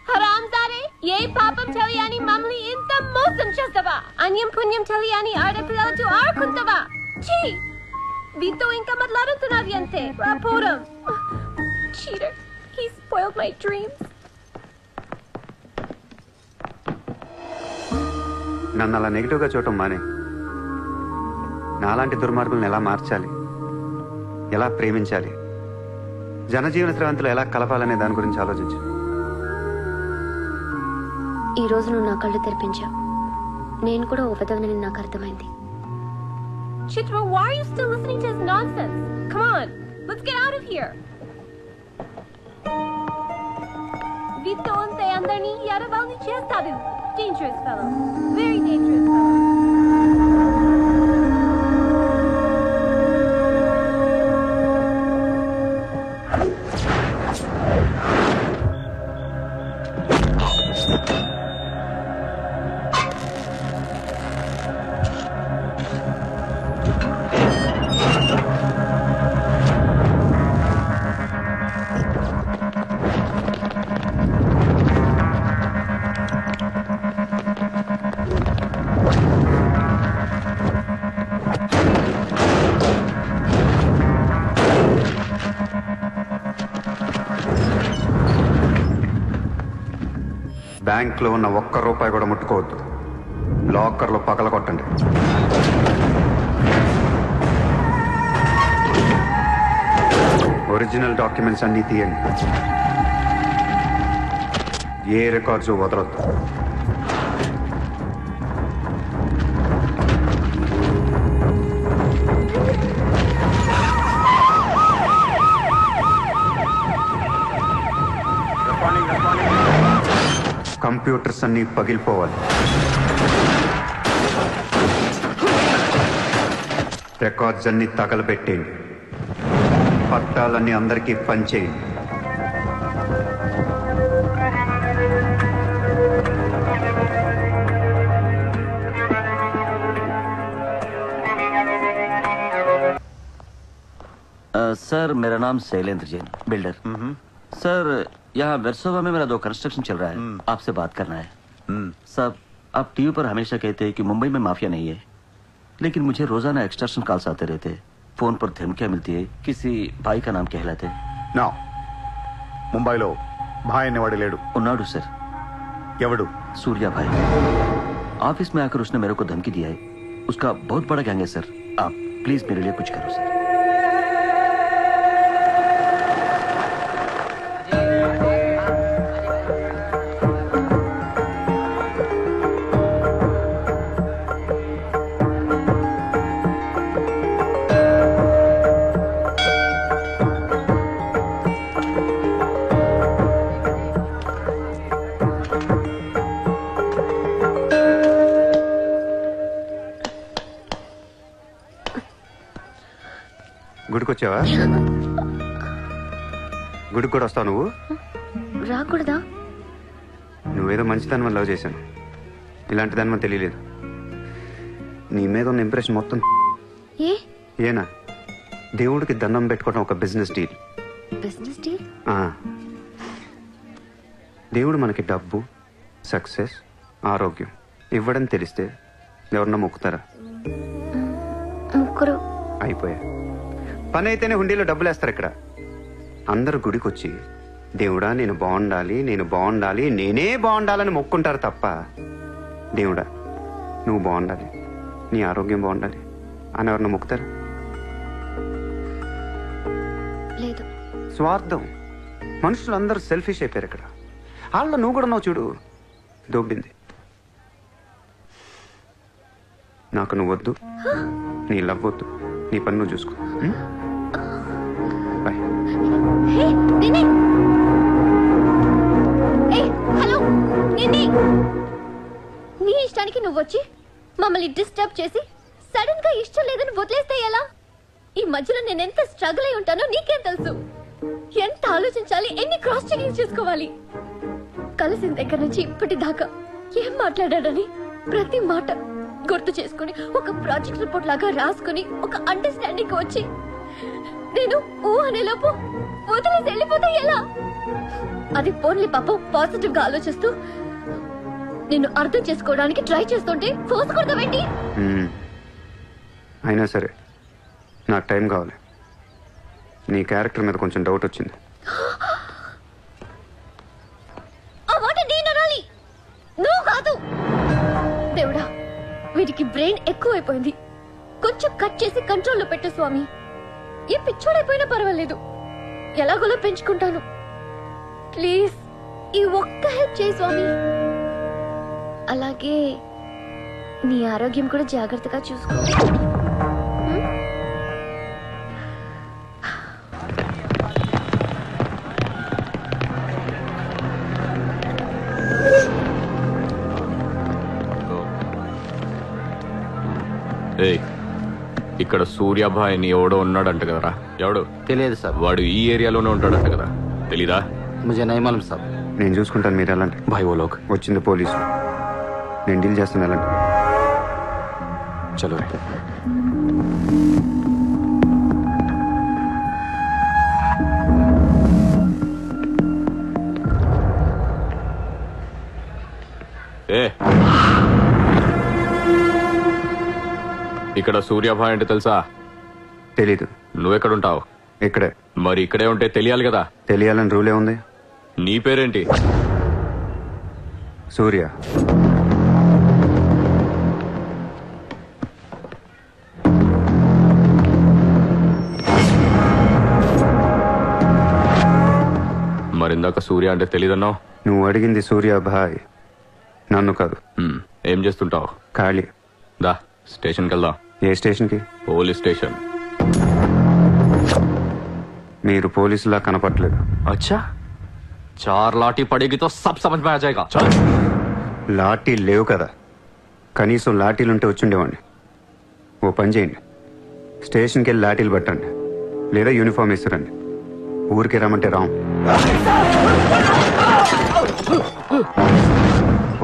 హరాంజాదే ఏ పాపం తెలియని మమ్మల్ని ఇంత మోసం చేస్తావా? అన్యం పుణ్యం తెలియని ఆడపిల్లలతో ఆడుకుంటావా? ఛీ! వీతో ఇంకా మాట్లాడుతున్నది అంతే రాపోరం. Cheater! He spoiled my dreams. నన్ను అలా నెగిటివ్గా చూడటం మానే. నాలాంటి దుర్మార్గులను ఎలా మార్చాలి, ఎలా ప్రేమించాలి, జనజీవన స్రవంతులు ఎలా కలపాలనే దాని గురించి ఆలోచించు. ఈ రోజు నువ్వు నా కళ్ళు తెరిపించావు. నేను కూడా ఓ విధవనని నాకు అర్థమైంది. Chitra, why are you still listening to his nonsense? Come on, let's get out of here. వీతో అంతే అందరినీ ఎరవాలని చేస్తాడు. Dangerous fellow. Very dangerous fellow. బ్యాంక్లో ఉన్న ఒక్క రూపాయి కూడా ముట్టుకోవద్దు. లాకర్లో పగల కొట్టండి. ఒరిజినల్ డాక్యుమెంట్స్ అన్నీ తీయండి. ఏ రికార్డ్స్ వదలొద్దు. కంప్యూటర్స్ అన్నీ పగిలిపోవాలి. రికార్డ్స్ అన్నీ తగలబెట్టేయండి. పట్టాలన్నీ అందరికీ పంచేయండి. सर मेरा नाम शैलेंद्र जैन, बिल्डर। सर यहाँ वेरसोवा में मेरा 2 कंस्ट्रक्शन चल रहा है, आपसे बात करना है। साहब आप टीवी पर हमेशा कहते हैं कि मुंबई में माफिया नहीं है, लेकिन मुझे रोजाना एक्सटॉर्शन कॉल्स आते रहते हैं। फोन पर धमकियां मिलती है, किसी भाई का नाम कहलाते हैं। నా ముంబైలో భాయ్ అనేవాడు లేడు. उन्नाडु सर। ఎవడు? सूर्या भाई। ऑफिस में आकर उसने मेरे को धमकी दिया है। उसका बहुत बड़ा गैंग है सर, आप प्लीज मेरे लिए कुछ करो सर। గుడికొచ్చావా? గుడికి కూడా వస్తావు నువ్వు? రాకూడదా? నువ్వేదో మంచితనం లవ్ చేశాను, ఇలాంటి దాని మనకు తెలియలేదు. నీ మీద ఉన్న ఇంప్రెషన్ మొత్తం ఏనా? దేవుడికి దండం పెట్టుకోవడం ఒక బిజినెస్ డీల్. Business deal? దేవుడు మనకి డబ్బు, సక్సెస్, ఆరోగ్యం ఇవ్వడం తెలిస్తే ఎవరన్నా మొక్కుతారా? ముగ్గురు అయిపోయా. పని అయితేనే హుండీలో డబ్బులు వేస్తారు. ఇక్కడ అందరు గుడికి వచ్చి దేవుడా నేను బాగుండాలి, నేను బాగుండాలి, నేనే బాగుండాలని మొక్కుంటారు తప్ప దేవుడా నువ్వు బాగుండాలి, నీ ఆరోగ్యం బాగుండాలి అని ఎవరన్నా మొక్కుతారు? లేదు. స్వార్థం. మనుషులు అందరూ సెల్ఫిష్ అయిపోయారు ఇక్కడ. వాళ్ళలో నువ్వు కూడా ఉన్నావు చూడు, దొబ్బింది. నాకు నువ్వు వద్దు, నీ లవ్ వద్దు, నీ పని నువ్వు చూసుకో. బాయ్. హలో, నీ ఇష్టానికి నువ్వు వచ్చి మమ్మల్ని డిస్టర్బ్ చేసి సడన్ గా ఇష్టం లేదని వదిలేస్తే ఎలా? ఈ మధ్యలో నేను ఎంత స్ట్రగుల్ అయి ఉంటానో నీకేం తెలుసు? ఎంత ఆలోచించాలి, ఎన్ని క్రాస్ చెకింగ్ చేసుకోవాలి. కలిసిన దగ్గర నుంచి ఇప్పటి దాకా ఏం మాట్లాడాడని ప్రతి మాట గుర్తు చేసుకుని ఒక ప్రాజెక్ట్ రిపోర్ట్ లాగా రాసుకుని ఒక అండర్స్టాండింగ్ వచ్చి నేను ఓ అనేలోపు వదిలేసి వెళ్ళిపోతే ఎలా? అది పోన్లీ పాపం పాజిటివ్ గా ఆలోచిస్తూ నిన్ను అర్థం చేసుకోవడానికి ట్రై చేస్తుంటే ఫోర్స్ కొడతావేంటి? అయినా సరే నాకు టైం కావాలి. నీ క్యారెక్టర్ మీద కొంచెం డౌట్ వచ్చింది. ఆ మాట నేను అనాలి, నువ్వు కాదు. దేవుడా, వీటికి బ్రెయిన్ ఎక్కువైపోయింది. కొంచెం కట్ చేసి కంట్రోల్లో పెట్టు స్వామి. ఏ పిచ్చోడైపోయినా పర్వాలేదు, ఎలాగోలా పెంచుకుంటాను. ప్లీజ్ ఈ ఒక్క హెల్ప్ చేయి స్వామి. అలాగే నీ ఆరోగ్యం కూడా జాగ్రత్తగా చూసుకో. ఇక్కడ సూర్యాభాయ్ అని ఎవడో ఉన్నాడంట కదరా? ఎవడు? తెలియదు సార్. వాడు ఈ ఏరియాలోనే ఉంటాడంట కదా, తెలీదా? ముజే నహీ మాలూమ్ సాబ్. నేను చూసుకుంటాను, మీరు వెళ్ళండి. భాయ్ ఓ లోగ్. వచ్చింది పోలీసు, నేను డీల్ చేస్తాను, వెళ్ళండి. చలో రే. ఇక్కడ సూర్యాభాయ్ అంటే తెలుసా? తెలీదు. నువ్వెక్కడుంటావు? ఇక్కడే. మరి ఇక్కడే ఉంటే తెలియాలి కదా. తెలియాలని రూలే ఉంది. నీ పేరేంటి? సూర్య. మరిందాక సూర్య అంటే తెలీదన్నావు. నువ్వు అడిగింది సూర్యాభాయ్, నన్ను కాదు. ఏం చేస్తుంటావు? ఖాళీ. దా స్టేషన్కి వెళ్దాం. ఏ స్టేషన్కి? Police station. మీరు పోలీసులా కనపట్లేదు. అచ్చా, చార్ లాఠీ పడేగి తో సబ్ సమజ్ మే ఆ జాయేగా. చల్. లాఠీ లేవు కదా, కనీసం లాఠీలుంటే వచ్చుండేవాడిని. ఓ పని చేయండి, స్టేషన్కి వెళ్ళి లాఠీలు పట్టండి, లేదా యూనిఫామ్ వేసిరండి. ఊరికి రమ్మంటే రాం.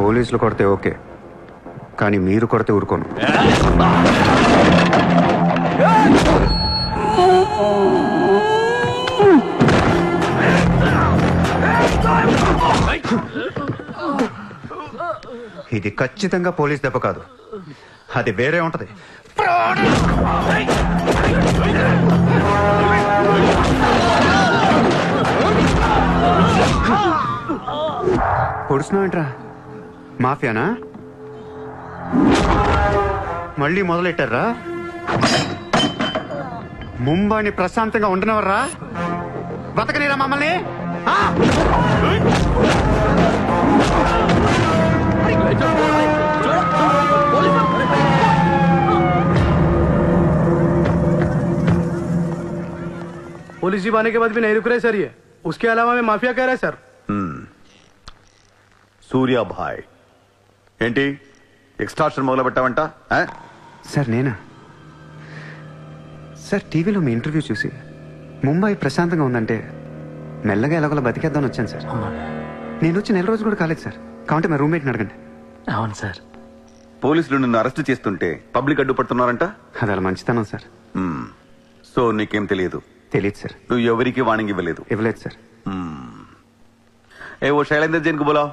పోలీసులు కొడితే ఓకే, కానీ మీరు కొడితే ఊరుకోను. ఇది ఖచ్చితంగా పోలీస్ దెబ్బ కాదు, అది వేరే ఉంటది. పొడుస్తున్నావేంట్రా? మాఫియానా? మళ్ళీ మొదలెట్టారా? ముంబైని ప్రశాంతంగా ఉండనవర్రా? బతకనేరా మమ్మల్ని? पुलिस जीप आने के बाद भी नहीं रुक रहे सर ये. उसके अलावा मैं माफिया कह रहा है सर. సూర్యాభాయ్ ఏంటి ఎక్స్ట్రాక్షన్ మొదలు పెట్టావంట? సార్ నేనా సార్? టీవీలో మీ ఇంటర్వ్యూ చూసి ముంబై ప్రశాంతంగా ఉందంటే మెల్లగా ఎలాగోలా బతికేద్దామని వచ్చాను సార్. నేను వచ్చి 4 రోజులు కూడా కాలేదు సార్. కావంటే మా రూమ్మేట్ని అడగండి. అవును సార్. పోలీసులు నిన్ను అరెస్ట్ చేస్తుంటే పబ్లిక్ అడ్డుపడుతున్నారంట. అది అలా మంచితనం సార్. సో నీకేం తెలియదు? తెలియదు సార్. నువ్వు ఎవరికి వార్నింగ్ ఇవ్వలేదు? ఇవ్వలేదు సార్. ఏ ఓ శైలేందర్ జైన్ కు బోలా.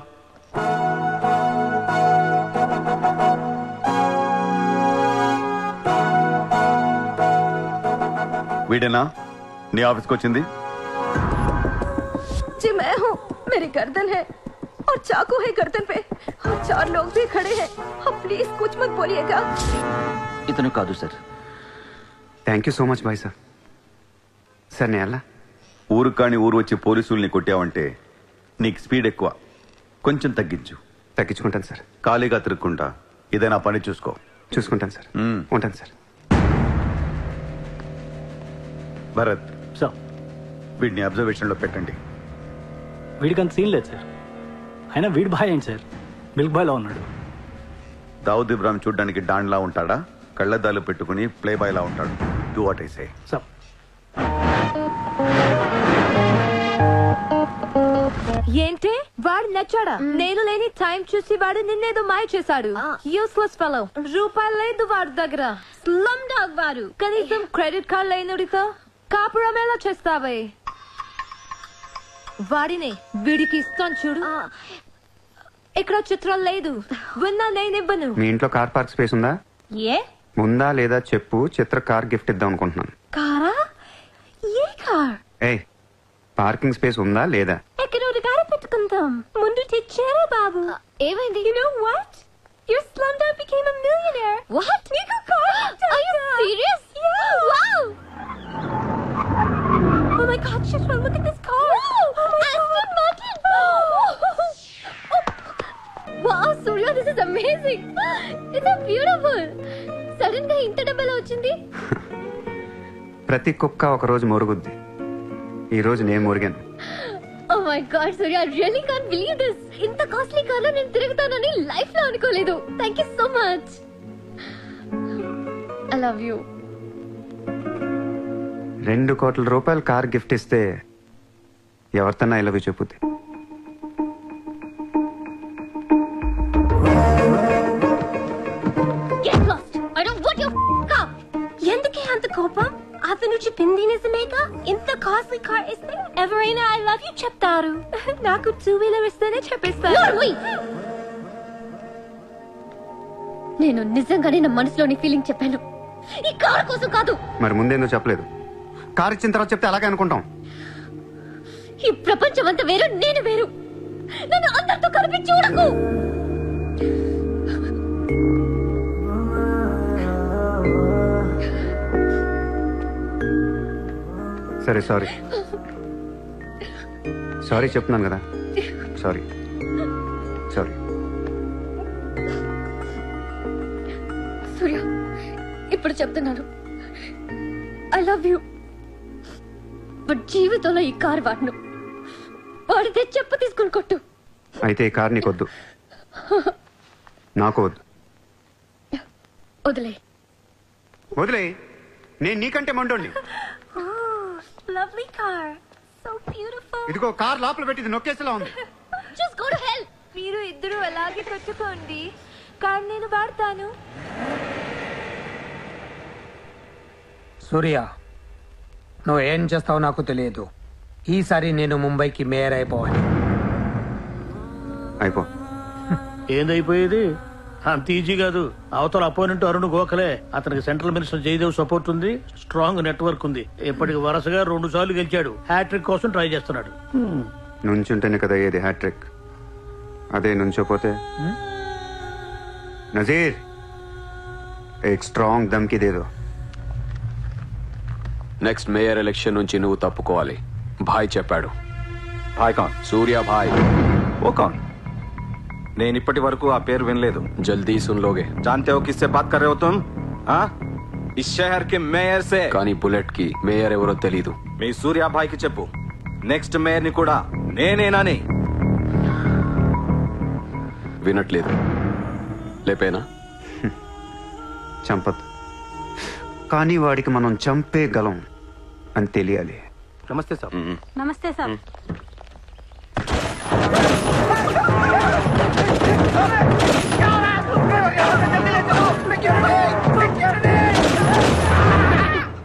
వీడేనా నీ ఆఫీస్కి వచ్చింది? जी मैं हूँ. मेरी गर्दन है और चाकू है गर्दन पे और 4 लोग भी खड़े हैं. अब प्लीज कुछ मत बोलिएगा. ఇతను కాదు sir. Thank you so much bye sir. Sir నేను ఎలా? ఊరు కాని ఊరు వచ్చి పోలీసుల్ని కొట్టావంటే నీకు స్పీడ్ ఎక్కువ, కొంచెం తగ్గించు. తగ్గించుకుంటాను సార్. ఖాళీగా తిరుక్కుంటా ఏదైనా పని చూసుకో. చూసుకుంటాను సార్. ఉంటాను సార్. భరత్ సార్, వీడిని అబ్జర్వేషన్ లో పెట్టండి. వీడికి అంత సీన్ లేదు సార్. అయినా వీడి బాయ్ ఏంటి సార్, మిల్క్ బాయ్ లా ఉన్నాడు. దావుద్ ఇబ్రాహిం చూడ్డానికి డాన్ లా ఉంటాడా? కళ్ళద్దాలు పెట్టుకుని ప్లే బాయ్ లా ఉంటాడు. Do what I say. Sir ఏంటి వాడు నచ్చాడా? నేను లేని టైం చూసి వాడు నిన్నేదో మాయ చేశాడు. Useless fellow. రూపాయలు లేదు వాడి దగ్గర. స్లమ్ డాగ్ వాడు. కనీసం క్రెడిట్ కార్డ్ లేనుడితో కాపురం ఎలా చేస్తావే? వాడినే వీడికి ఇస్తాను చూడు. ఇక్కడ చిత్రం లేదు. విన్నా నేనివ్వను. మీ ఇంట్లో కార్ పార్క్ స్పేస్ ఉందా? ఏ ఉందా లేదా చెప్పు, చిత్ర కార్ గిఫ్ట్ ఇద్దాం అనుకుంటున్నాను. కారా? ఏ కార్? ఏయ్, పార్కింగ్ స్పేస్ ఉందా లేదా? ఎక్కడో కారు పెట్టుకుందాం. ముందు తెచ్చారా బాబు? ఏమైంది? You know what? Your slumdog became a millionaire. What? నీకు car Are you serious? Yeah. Wow! Oh my God, Chitra, look at this car. Aston Martin! Wow, Surya, this is amazing. It's so beautiful. Sudden గా ఇంత డబ్బులు వచ్చింది. ప్రతి కుక్క ఒక రోజు మొరుగుద్ది. ఈ రోజు నేను మొరిగాను. Oh my God, Surya, I really can't believe this. ఇంత కాస్ట్లీ కార్ లో నేను తిరుగుతానని లైఫ్ లో అనుకోలేదు. Thank you so much. I love you. 2 కోట్ల రూపాయలు కార్ గిఫ్ట్ ఇస్తే ఎవరితోనా ఐ లవ్ యూ చెప్పుద్ది. Get lost. I don't want your car. ఎందుకే అంత కోపం? అతను చెప్పింది నిజమేగా? ఇంత కాస్ట్లీ కార్ ఇస్తే ఎవరైనా ఐ లవ్ యూ చెప్తారు. నాకు 2-wheeler ఇస్తేనే చెప్పేస్తారు. నేను నిజంగానే నా మనసులోని ఫీలింగ్ చెప్పాను. ఈ కార్ కోసం కాదు. మరి ముందేందో చెప్పలేదు? కార్ ఇచ్చిన తర్వాత చెప్తే అలాగే అనుకుంటాం. ఈ ప్రపంచం అంతా వేరు, నేను వేరు. నన్ను అందరితో కలిపి చూడకు. సరే సారీ సారీ చెప్తున్నాను కదా. Sorry sorry. సూర్య, ఇప్పుడు చెప్తున్నాను, ఐ లవ్ యూ. బట్ జీవితంలో ఈ కార్ వాడను. వాడితే చెప్పు తీసుకుని కొట్టు. అయితే ఈ కార్ నీకొద్దు, నాకు వద్దు. వదిలే. వదిలే. నేను నీకంటే మండోండి. Lovely car. So beautiful. ఇదిగో కార్ లోపల పెట్టింది నొక్కేసేలా ఉంది. Just go to hell. మీరు ఇద్దరు అలాగే పెట్టుకోండి. కార్ నేను వాడతాను. సూర్య, నువ్వు ఏం చేస్తావో నాకు తెలియదు. ఈసారి నేను ముంబైకి మేయర్ అయిపోవాలి. అయిపో. ఏందైపోయేది? అంత ఈజీ కాదు. అవతల అపోనెంట్ అరుణ్ గోఖలే. అతనికి సెంట్రల్ మినిస్టర్ జయదేవ్ సపోర్ట్ ఉంది, స్ట్రాంగ్ నెట్వర్క్ ఉంది. ఇప్పటికి వరుసగా 2 సార్లు గెలిచాడు. హ్యాట్రిక్ కోసం ట్రై చేస్తున్నాడు. నుంచుంటేనే కదా ఏది హ్యాట్రిక్. అదే నుంచోపోతే నజీర్ एक स्ट्रांग धमकी दे दो. నెక్స్ట్ మేయర్ ఎలక్షన్ నుంచి నువ్వు తప్పుకోవాలి. భాయ్ చెప్పాడు. భాయ్ కౌన్? సూర్య భాయ్. वो कौन? నేను ఇప్పటి వరకు ఆ పేరు వినలేదు. జల్దీ సున్ లోగే. जानते हो किससे बात कर रहे हो तुम? हाँ? इस शहर के మేయర్ से. కానీ బుల్లెట్ కి మేయర్ ఎవరో తెలీదు. మీ సూర్య భాయ్ కి చెప్పు, నెక్స్ట్ మేయర్ ని కూడా నేనేనని. వినట్లేదు. లేపేనా? చంపదు, కానీ వాడికి మనం చంపేయగలం అని తెలియాలి. నమస్తే సార్. నమస్తే సార్.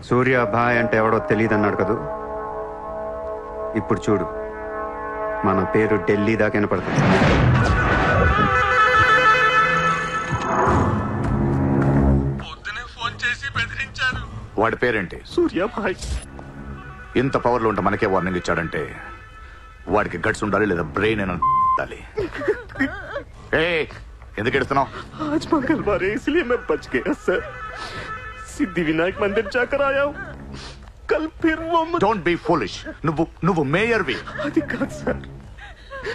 సూర్య భాయ్ అంటే ఎవడో తెలియదు అన్నాడు కదూ. ఇప్పుడు చూడు, మన పేరు ఢిల్లీ దాకా వినపడుతుంది. వాడి పేరేంటి? సూర్య భాయ్. ఇంత పవర్లో ఉంటే మనకే వార్నింగ్ ఇచ్చాడంటే వాడికి గట్స్ ఉండాలి, లేదా బ్రెయిన్ ఉండాలి. ఎందుకు ఎడుతున్నావు? आज मंगलवार है इसलिए मैं बच गया सर. सिद्धिविनायक मंदिर जाकर आया हूँ. कल फिर वो डोंट बी फूलिश. నువ్వు మేయర్ వి. అది కాదు సార్,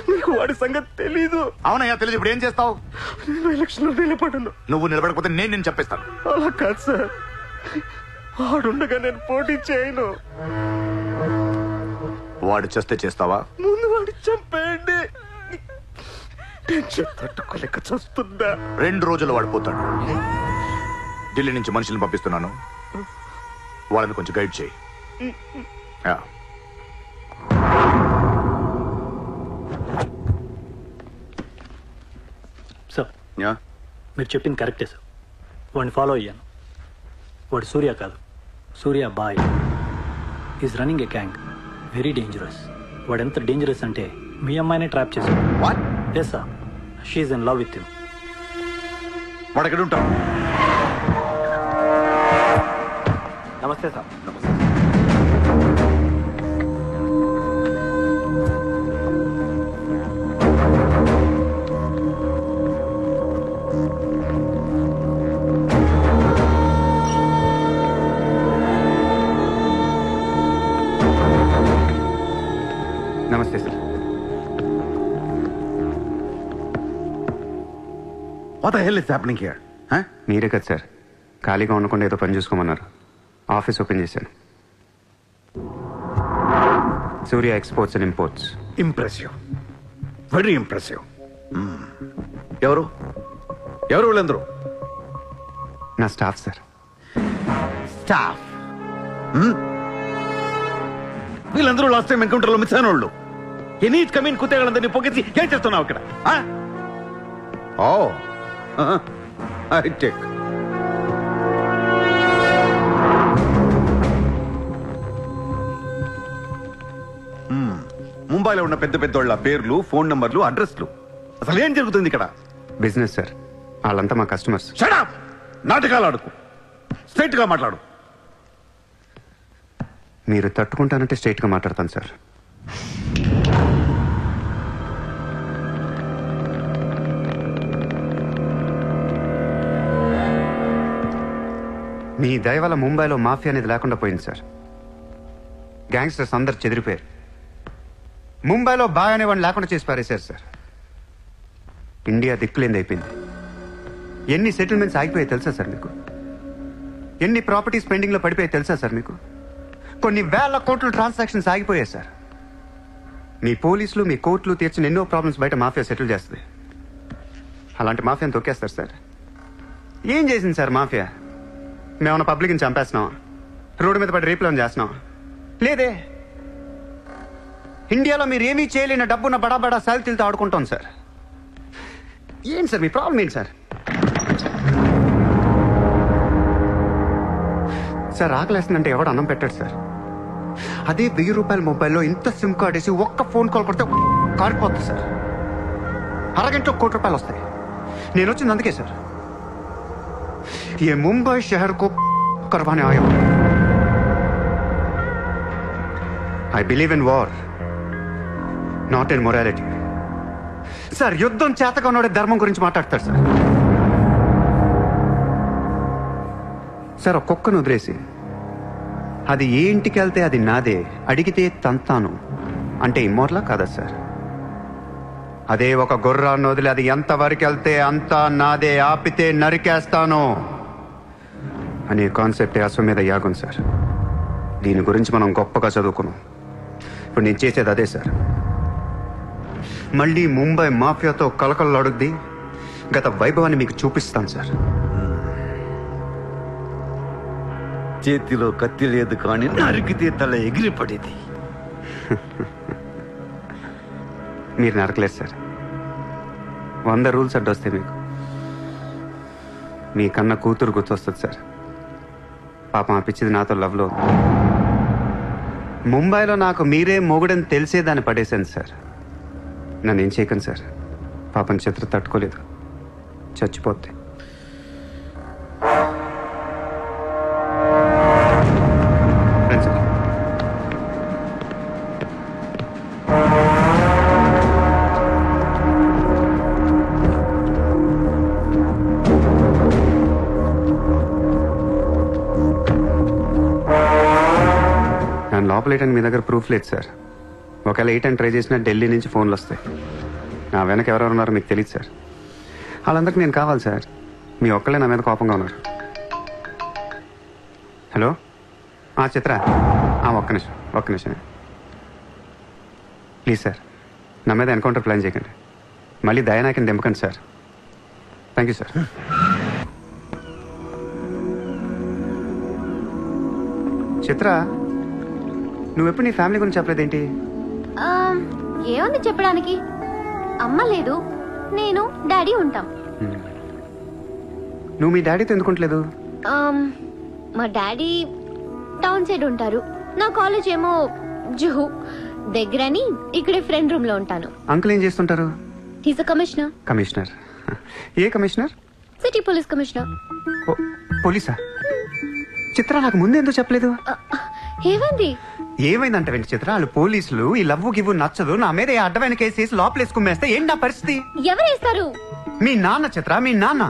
మీకు వాడి సంగతి తెలీదు. అవునయ్యా తెలీదు. ఇప్పుడు ఏం చేస్తావు? నేను ఎలక్షన్ లో నిలబడను. నువ్వు నిలబడకపోతే నేను చెప్పేస్తాను. అలా కాదు సార్, వాడుండగా నేను పోటీ చేయను. వాడు చేస్తే చేస్తావా? ముందు వాడి చంపేయండి. టెన్షన్ తట్టుకోలేక చూస్తుందా. 2 రోజుల్లో వాడిపోతాడు. ఢిల్లీ నుంచి మనుషులను పంపిస్తున్నాను, వాళ్ళని కొంచెం గైడ్ చేయి. సార్, మీరు చెప్పింది కరెక్టే సార్. వాడిని ఫాలో అయ్యాను. వాడు సూర్య కాదు, సూర్య బాయ్. Is running a gang, very dangerous. వాడు ఎంత డేంజరస్ అంటే మీ అమ్మాయిని ట్రాప్ చేశాడు. What? Yes sir, she's in love with you. వాడు ఎక్కడ ఉంటాం? నమస్తే సార్. నమస్తే sir. What the hell is happening here? మీరే కదా సార్ ఖాళీగా ఉండకుండా ఏదో పని చూసుకోమన్నారు. ఆఫీస్ ఓపెన్ చేశాను. Surya exports and imports. Impressive, very impressive. ఎవరు వీళ్ళందరూ? నా స్టాఫ్ సార్. స్టాఫ్? వీళ్ళందరూ లాస్ట్ టైం ఎన్కౌంటర్లో మిస్ అయిన వాళ్ళు. ఎనీ కమీన్ కుత్తేగాళ్ళందరినీ పొగేసి ఏం చేస్తున్నావు ఇక్కడ? Oh I take. ముంబైలో ఉన్న పెద్ద పెద్దోళ్ళ పేర్లు, ఫోన్ నంబర్లు, అడ్రస్లు. అసలు ఏం జరుగుతుంది ఇక్కడ? Business sir. వాళ్ళంతా మా కస్టమర్స్. Shut up! నాటకాలు ఆడుకు, స్ట్రైట్ గా మాట్లాడు. మీరు తట్టుకుంటానంటే స్ట్రైట్ గా మాట్లాడతాను సార్. మీ దయ వల్ల ముంబైలో మాఫియా అనేది లేకుండా పోయింది సార్. గ్యాంగ్స్టర్స్ అందరు చెదిరిపోయారు. ముంబైలో బాయ్ అనేవాడిని లేకుండా చేసి పారేశారు సార్. ఇండియా దిక్కులేంది అయిపోయింది. ఎన్ని సెటిల్మెంట్స్ ఆగిపోయాయి తెలుసా సార్ మీకు? ఎన్ని ప్రాపర్టీస్ పెండింగ్లో పడిపోయాయి తెలుసా సార్ మీకు? కొన్ని వేల కోట్ల ట్రాన్సాక్షన్స్ ఆగిపోయాయి సార్. మీ పోలీసులు, మీ కోర్టులు తీర్చిన ఎన్నో ప్రాబ్లమ్స్ బయట మాఫియా సెటిల్ చేస్తుంది. అలాంటి మాఫియాని తొక్కేస్తారు సార్. ఏం చేసింది సార్ మాఫియా? మేమన్నా పబ్లిక్ని చంపేస్తున్నాం, రోడ్డు మీద పడి రేపులను చేస్తున్నాం? లేదే. ఇండియాలో మీరు ఏమీ చేయలేని డబ్బున్న బడా బడా సాల్తీలతో ఆడుకుంటాం సార్. ఏంటి సార్ మీ ప్రాబ్లం ఏంటి సార్? సార్ ఆకలేస్తుందంటే ఎవడు అన్నం పెట్టాడు సార్. అదే 1000 రూపాయల మొబైల్లో ఇంత సిమ్ కార్డ్ వేసి ఒక్క ఫోన్ కాల్ పడితే కారిపోతుంది సార్. అరగంటలో 1 కోటి రూపాయలు వస్తాయి. నేను వచ్చింది అందుకే సార్. ये मुंबई शहर को करवाने आया हूं. I believe in war, not in morality. Sir యుద్ధం చేతగా ఉన్నోడే ధర్మం గురించి మాట్లాడతారు సార్. సార్ ఒక కుక్కను వదిలేసి అది ఏ ఇంటికి వెళ్తే అది నాదే, అడిగితే తంతాను అంటే ఇమ్మోర్లా కాదా సార్? అదే ఒక గుర్రాన్ని వదిలి అది ఎంతవరకు వెళ్తే అంతా నాదే, ఆపితే నరికేస్తాను అనే కాన్సెప్టే అశ్వమేధ యాగం సార్. దీని గురించి మనం గొప్పగా చదువుకున్నాం. ఇప్పుడు నేను చేసేది అదే సార్. మళ్ళీ ముంబై మాఫియాతో కలకలలాడుద్ది గత వైభవాన్ని మీకు చూపిస్తాను సార్. చేతిలో కత్తి లేదు కానీ నరికితే తల ఎగిరిపడేది. మీరు నరకలేదు సార్. 100 రూల్స్ అడ్డొస్తాయి మీకు. మీ కన్నా కూతురు గుర్తొస్తుంది సార్. పాపం ఆ పిచ్చిది నాతో లవ్లో. ముంబైలో నాకు మీరే మొగుడని తెలిసే దాన్ని పడేశాను సార్. నన్ను ఏం చేయకండి సార్. పాపం చిత్ర తట్టుకోలేదు, చచ్చిపోద్ది. రండి సార్. నన్ను లోపలేయడానికి మీ దగ్గర ప్రూఫ్ లేదు సార్. ఒకవేళ 8 అని ట్రై చేసినా ఢిల్లీ నుంచి ఫోన్లు వస్తాయి. నా వెనక ఎవరెవరు ఉన్నారో మీకు తెలియదు సార్. వాళ్ళందరికీ నేను కావాలి సార్. మీ ఒక్కళ్ళే నా మీద కోపంగా ఉన్నారు. హలో చిత్ర, ఒక్క నిమిషం ప్లీజ్ సార్. నా మీద ఎన్కౌంటర్ ప్లాన్ చేయకండి. మళ్ళీ దయానాయకని దింపకండి sir. Thank you sir. Chitra, నువ్వెప్పుడు నీ ఫ్యామిలీ గురించి చెప్పలేదేంటి? ఏముంది చెప్పడానికి? అమ్మ లేదు, నేను డాడీ ఉంటాం. నువ్వు మీ డాడీతో ఎందుకుంటలేదు? మా డాడీ టౌన్ సైడ్ ఉంటారు. నా కాలేజ్ ఏమో జుహు. దగ్గరని ఇక్కడే ఫ్రెండ్ రూమ్ లో ఉంటాను. అంకుల్ ఏం చేస్తుంటారు? He's a commissioner. కమిషనర్? ఏ కమిషనర్? City police commissioner. పోలీసా? చిత్ర నాకు ముందు ఎందుకు చెప్పలేదు? ఏమైంది? ఏమైందంట వెంట చిత్ర, వాళ్ళు పోలీసులు ఈ లవ్వు గివ్వు నచ్చదు, నా మీద ఏ అడ్డమైన కేసు వేసి లోపలేసుకుమ్మేస్తే ఏంటి నా పరిస్థితి? ఎవరేస్తారు? మీ నాన్న చిత్ర, మీ నాన్న.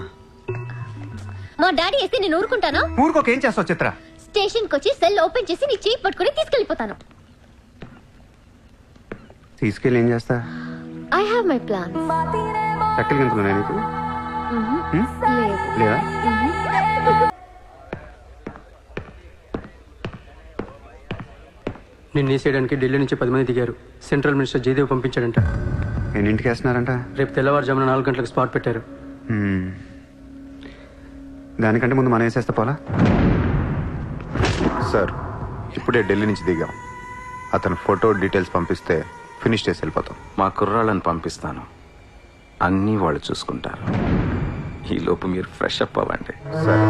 మా డాడీ వేస్తే నేను ఊరుకుంటానా? ఊరుకోక ఏం చేస్తావు చిత్ర? స్టేషన్ కొచ్చి సెల్ ఓపెన్ చేసి నీ చేయి పట్టుకుని తీసుకెళ్లిపోతాను. తీసుకెళ్ళి ఏం చేస్తా? I have my plans. చక్కలు గంతులున్నాయి నీకు? లేదా? నిన్ను వేసేయడానికి ఢిల్లీ నుంచి 10 మంది దిగారు. సెంట్రల్ మినిస్టర్ జయదేవ్ పంపించాడంట. ఎన్నింటికి వేస్తున్నారంట? రేపు తెల్లవారుజామున 4 గంటలకు స్పాట్ పెట్టారు. దానికంటే ముందు మనం వేసేస్తే పోలా? సార్, ఇప్పుడే ఢిల్లీ నుంచి దిగాం. అతను ఫోటో డీటెయిల్స్ పంపిస్తే ఫినిష్ చేసి వెళ్ళిపోతాం. మా కుర్రాళ్ళని పంపిస్తాను, అన్నీ వాళ్ళు చూసుకుంటారు. ఈ లోపు మీరు ఫ్రెష్ అప్ అవ్వండి. సరే.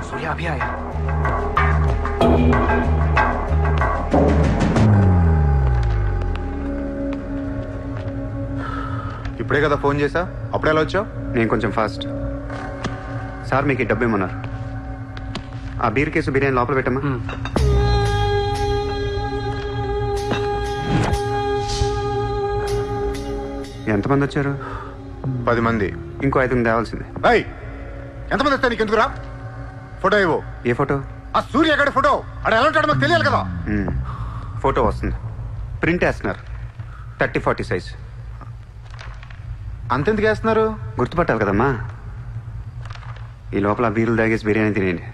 सूर्या अभी आया. ఇప్పుడే కదా ఫోన్ చేసా, అప్పుడే ఎలా వచ్చావు? నేను కొంచెం ఫాస్ట్. సార్ మీకు ఈ డబ్బు ఇమ్మన్నారు. ఆ బీర్ కేసు బిర్యానీ లోపల పెట్టమ్మా. ఎంతమంది వచ్చారు? 10 మంది. ఇంకో 5 తేవాల్సిందే. ఎంతమంది వస్తా నీకు ఎందుకురా? ఫోటో ఇవ్వు. ఏ ఫోటో? ఆ సూర్యగడి ఫోటో. అక్కడ ఎలా ఉంటాడో మాకు తెలియాలి కదా. ఫోటో వస్తుంది, ప్రింట్ వేస్తున్నారు. 30-40 సైజ్. అంతెందుకు వేస్తున్నారు? గుర్తుపట్టాలి కదమ్మా. ఈ లోపల బీర్లు తాగేసి బిర్యానీ తినేయండి.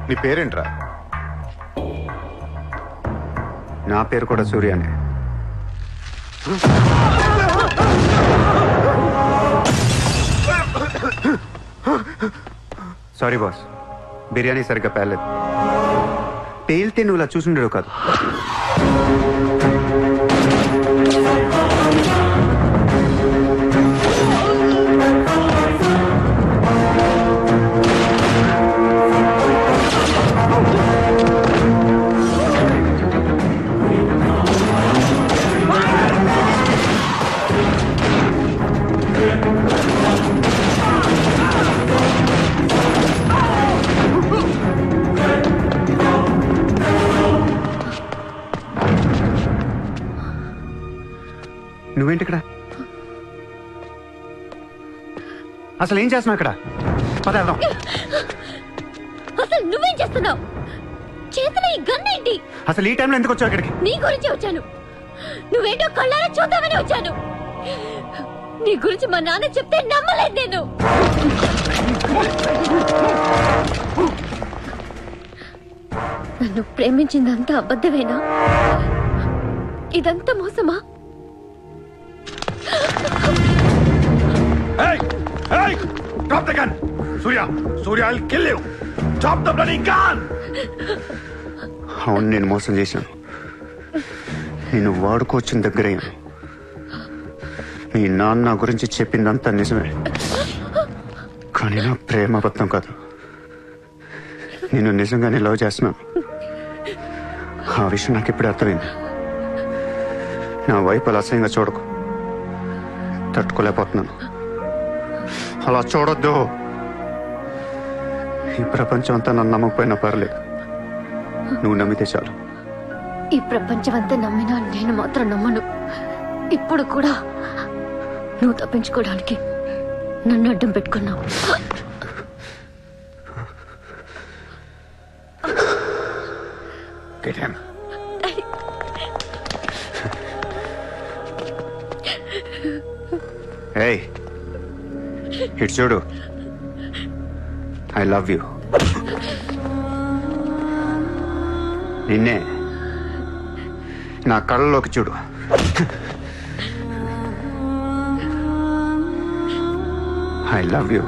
నీ పేరేంట్రా? నా పేరు కూడా సూర్య అండి. సారీ బాస్, బిర్యానీ సరిగ్గా పేర్లేదు. పేలితే నువ్వు ఇలా చూసుండేవు కాదు. నువ్వేంటి ఇక్కడ? అసలు ఏం చేస్తున్నావు ఇక్కడ? పదేద్దాం. అసలు నువ్వేం చేస్తున్నావు? చేతిలో ఈ గన్ ఏంటి? అసలు ఈ టైంలో ఎందుకు వచ్చావు ఇక్కడికి? నీ గురించి వచ్చాను. నువ్వేంటో కళ్ళారా చూద్దామని వచ్చాను. నీ గురించి మా నాన్న చెప్తే నమ్మలేదు నేను. నన్ను ప్రేమించిందంతా అబద్ధమేనా? ఇదంతా మోసమా? Hey! Drop the gun! Surya! Surya, I'll kill you! Drop the bloody gun! అవును, నేను మోసం చేశాను. నేను వాడుకోవచ్చిన దగ్గరయ్యాను. మీ నాన్న గురించి చెప్పిందంతా నిజమే, కానీ నా ప్రేమ అబద్ధం కాదు. నేను నిజంగానే లవ్ చేస్తున్నాను. ఆ విషయం నాకు ఇప్పుడే అర్థమైంది. నా వైపు అలా అసహ్యంగా చూడకు. తట్టుకోలేకపోతున్నాను. అలా చూడొద్దు. ఈ ప్రపంచం అంతా నన్ను నమ్మకపోయినా పర్లేదు, నువ్వు నమ్మితే చాలు. ఈ ప్రపంచం అంతా నమ్మినా నేను మాత్రం నమ్మను. ఇప్పుడు కూడా నువ్వు తప్పించుకోవడానికి నన్ను అడ్డం పెట్టుకున్నావు. Get him. Hey, ఇటు చూడు, ఐ లవ్ యూ. నిన్నే నా కళ్ళలోకి చూడు. I love you.